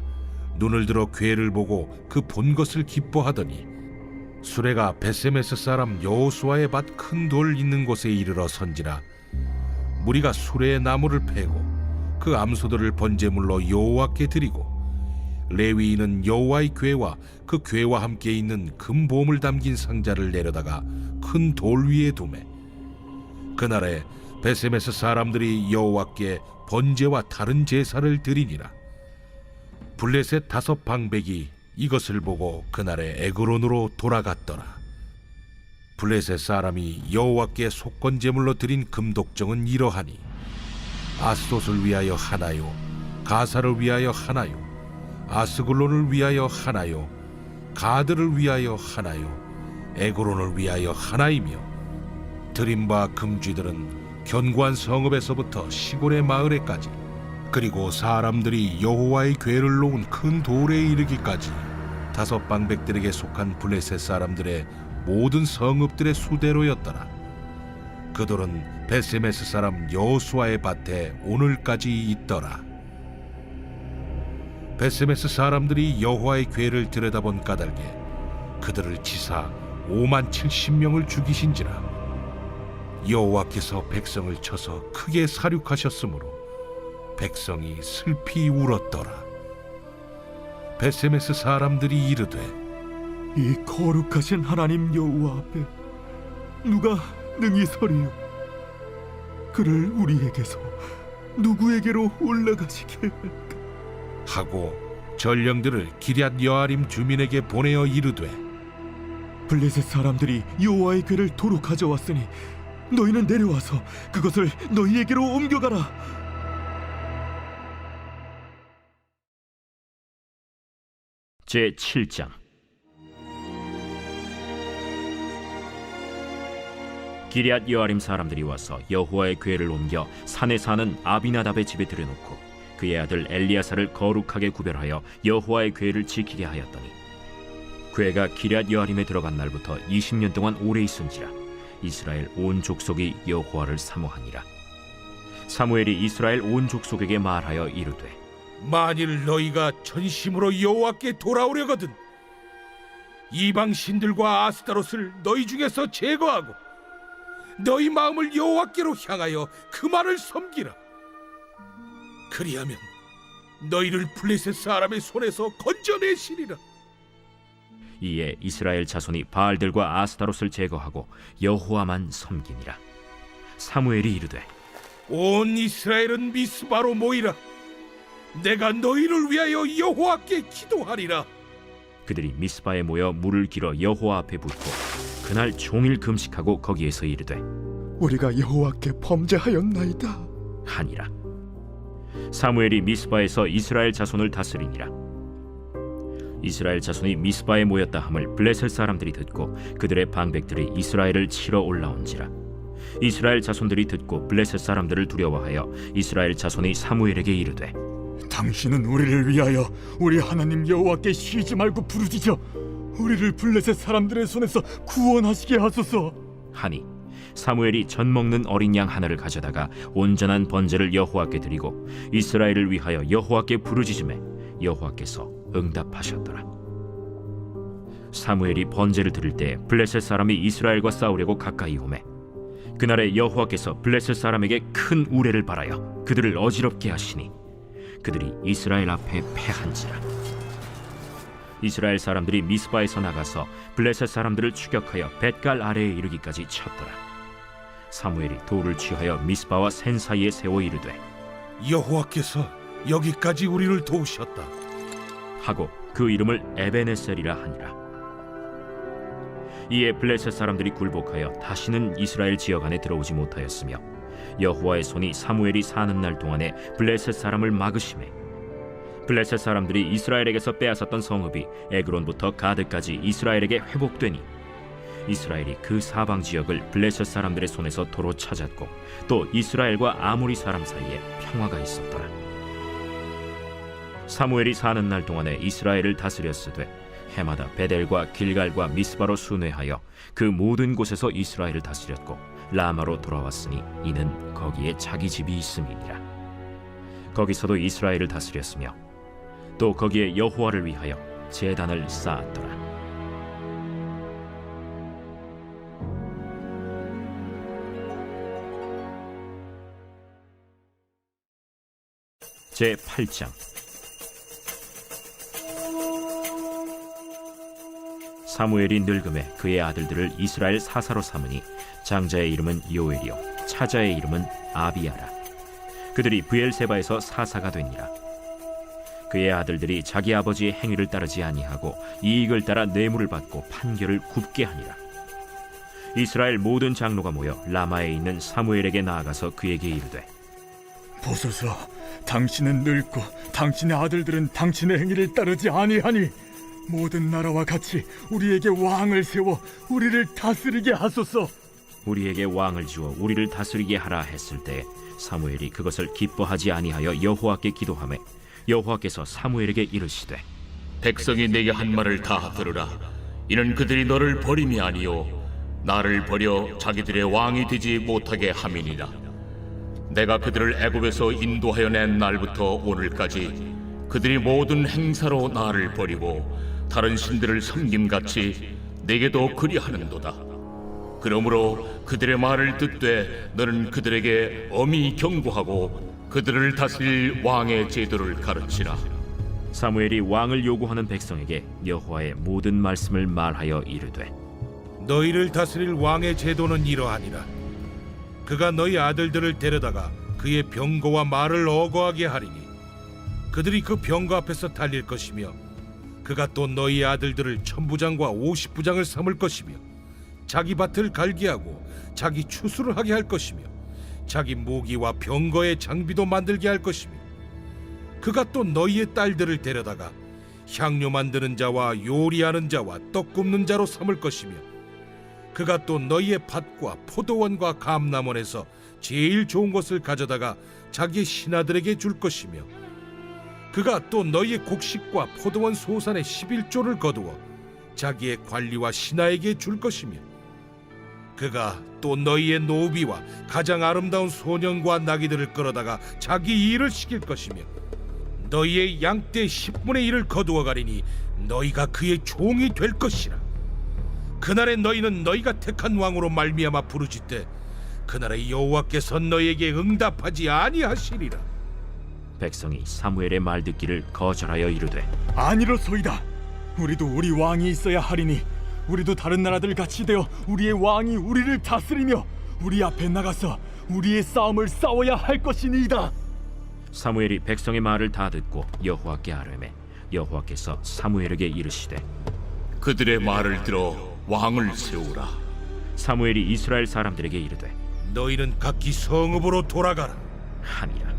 눈을 들어 괴를 보고 그 본 것을 기뻐하더니 수레가 베세메스 사람 여호수아의 밭 큰 돌 있는 곳에 이르러 선지라. 무리가 수레의 나무를 패고 그 암소들을 번제물로 여호와께 드리고 레위인은 여호와의 궤와 그 궤와 함께 있는 금보물 담긴 상자를 내려다가 큰 돌 위에 두매. 그날에 베세메스 사람들이 여호와께 번제와 다른 제사를 드리니라. 블레셋 5 방백이 이것을 보고 그날에 에그론으로 돌아갔더라. 블레셋 사람이 여호와께 속건 제물로 드린 금독정은 이러하니 아스돗을 위하여 하나요, 가사를 위하여 하나요, 아스글론을 위하여 하나요, 가드를 위하여 하나요, 에그론을 위하여 하나이며 드린 바 금쥐들은 견고한 성읍에서부터 시골의 마을에까지 그리고 사람들이 여호와의 궤를 놓은 큰 돌에 이르기까지 5 방백들에게 속한 블레셋 사람들의 모든 성읍들의 수대로였더라. 그 돌은 베세메스 사람 여호수아의 밭에 오늘까지 있더라. 베세메스 사람들이 여호와의 궤를 들여다본 까닭에 그들을 치사 570명을 죽이신지라. 여호와께서 백성을 쳐서 크게 사륙하셨으므로 백성이 슬피 울었더라. 베세메스 사람들이 이르되 이 거룩하신 하나님 여호와 앞에 누가 능히 서리요? 그를 우리에게서 누구에게로 올라가시게 할까? 하고 전령들을 기럇 여아림 주민에게 보내어 이르되 블레셋 사람들이 여호와의 궤를 도로 가져왔으니 너희는 내려와서 그것을 너희에게로 옮겨가라. 제7장 기럇 여아림 사람들이 와서 여호와의 궤를 옮겨 산에 사는 아비나답의 집에 들여놓고 그의 아들 엘리야사를 거룩하게 구별하여 여호와의 궤를 지키게 하였더니 궤가 기럇 여아림에 들어간 날부터 20년 동안 오래 있은지라 이스라엘 온 족속이 여호와를 사모하니라. 사무엘이 이스라엘 온 족속에게 말하여 이르되 만일 너희가 전심으로 여호와께 돌아오려거든 이방 신들과 아스타롯을 너희 중에서 제거하고 너희 마음을 여호와께로 향하여 그만을 섬기라. 그리하면 너희를 블레셋 사람의 손에서 건져내시리라. 이에 이스라엘 자손이 바알들과 아스타롯을 제거하고 여호와만 섬기니라. 사무엘이 이르되 온 이스라엘은 미스바로 모이라. 내가 너희를 위하여 여호와께 기도하리라. 그들이 미스바에 모여 물을 길어 여호와 앞에 붓고 그날 종일 금식하고 거기에서 이르되 우리가 여호와께 범죄하였나이다 하니라. 사무엘이 미스바에서 이스라엘 자손을 다스리니라. 이스라엘 자손이 미스바에 모였다 함을 블레셋 사람들이 듣고 그들의 방백들이 이스라엘을 치러 올라온지라. 이스라엘 자손들이 듣고 블레셋 사람들을 두려워하여 이스라엘 자손이 사무엘에게 이르되 당신은 우리를 위하여 우리 하나님 여호와께 쉬지 말고 부르짖어 우리를 블레셋 사람들의 손에서 구원하시게 하소서 하니 사무엘이 젖 먹는 어린 양 하나를 가져다가 온전한 번제를 여호와께 드리고 이스라엘을 위하여 여호와께 부르짖음에 여호와께서 응답하셨더라. 사무엘이 번제를 드릴 때 블레셋 사람이 이스라엘과 싸우려고 가까이 오매 그날에 여호와께서 블레셋 사람에게 큰 우레를 발하여 그들을 어지럽게 하시니 그들이 이스라엘 앞에 패한지라. 이스라엘 사람들이 미스바에서 나가서 블레셋 사람들을 추격하여 벳갈 아래에 이르기까지 쳤더라. 사무엘이 돌을 취하여 미스바와 센 사이에 세워 이르되 여호와께서 여기까지 우리를 도우셨다 하고 그 이름을 에베네셀이라 하니라. 이에 블레셋 사람들이 굴복하여 다시는 이스라엘 지역 안에 들어오지 못하였으며 여호와의 손이 사무엘이 사는 날 동안에 블레셋 사람을 막으심에 블레셋 사람들이 이스라엘에게서 빼앗았던 성읍이 에그론부터 가드까지 이스라엘에게 회복되니 이스라엘이 그 사방 지역을 블레셋 사람들의 손에서 도로 찾았고 또 이스라엘과 아모리 사람 사이에 평화가 있었더라. 사무엘이 사는 날 동안에 이스라엘을 다스렸으되 해마다 베델과 길갈과 미스바로 순회하여 그 모든 곳에서 이스라엘을 다스렸고 라마로 돌아왔으니 이는 거기에 자기 집이 있음이니라. 거기서도 이스라엘을 다스렸으며 또 거기에 여호와를 위하여 제단을 쌓았더라. 제 8장. 사무엘이 늙음에 그의 아들들을 이스라엘 사사로 삼으니 장자의 이름은 요엘이요 차자의 이름은 아비야라. 그들이 브엘세바에서 사사가 되니라. 그의 아들들이 자기 아버지의 행위를 따르지 아니하고 이익을 따라 뇌물을 받고 판결을 굽게 하니라. 이스라엘 모든 장로가 모여 라마에 있는 사무엘에게 나아가서 그에게 이르되, 보소서, 당신은 늙고 당신의 아들들은 당신의 행위를 따르지 아니하니 모든 나라와 같이 우리에게 왕을 세워 우리를 다스리게 하소서. 우리에게 왕을 주어 우리를 다스리게 하라 했을 때 사무엘이 그것을 기뻐하지 아니하여 여호와께 기도하매 여호와께서 사무엘에게 이르시되, 백성이 내게 한 말을 다 들으라. 이는 그들이 너를 버림이 아니요 나를 버려 자기들의 왕이 되지 못하게 함이니라. 내가 그들을 애굽에서 인도하여 낸 날부터 오늘까지 그들이 모든 행사로 나를 버리고 다른 신들을 섬김같이 내게도 그리하는도다. 그러므로 그들의 말을 듣되 너는 그들에게 엄히 경고하고 그들을 다스릴 왕의 제도를 가르치라. 사무엘이 왕을 요구하는 백성에게 여호와의 모든 말씀을 말하여 이르되, 너희를 다스릴 왕의 제도는 이러하니라. 그가 너희 아들들을 데려다가 그의 병거와 말을 어거하게 하리니 그들이 그 병거 앞에서 달릴 것이며 그가 또 너희 아들들을 1000부장과 50부장을 삼을 것이며 자기 밭을 갈게 하고 자기 추수를 하게 할 것이며 자기 무기와 병거의 장비도 만들게 할 것이며 그가 또 너희의 딸들을 데려다가 향료 만드는 자와 요리하는 자와 떡 굽는 자로 삼을 것이며 그가 또 너희의 밭과 포도원과 감람원에서 제일 좋은 것을 가져다가 자기의 신하들에게 줄 것이며 그가 또 너희의 곡식과 포도원 소산의 11조를 거두어 자기의 관리와 신하에게 줄 것이며 그가 또 너희의 노비와 가장 아름다운 소년과 나귀들을 끌어다가 자기 일을 시킬 것이며 너희의 양떼 10분의 1을 거두어 가리니 너희가 그의 종이 될 것이라. 그날에 너희는 너희가 택한 왕으로 말미암아 부르짖되 그날에 여호와께서 너희에게 응답하지 아니하시리라. 백성이 사무엘의 말 듣기를 거절하여 이르되, 아니로소이다. 우리도 우리 왕이 있어야 하리니 우리도 다른 나라들 같이 되어 우리의 왕이 우리를 다스리며 우리 앞에 나가서 우리의 싸움을 싸워야 할 것이니이다. 사무엘이 백성의 말을 다 듣고 여호와께 아뢰매 여호와께서 사무엘에게 이르시되, 그들의 말을 들어 왕을 세우라. 사무엘이 이스라엘 사람들에게 이르되, 너희는 각기 성읍으로 돌아가라 하니라.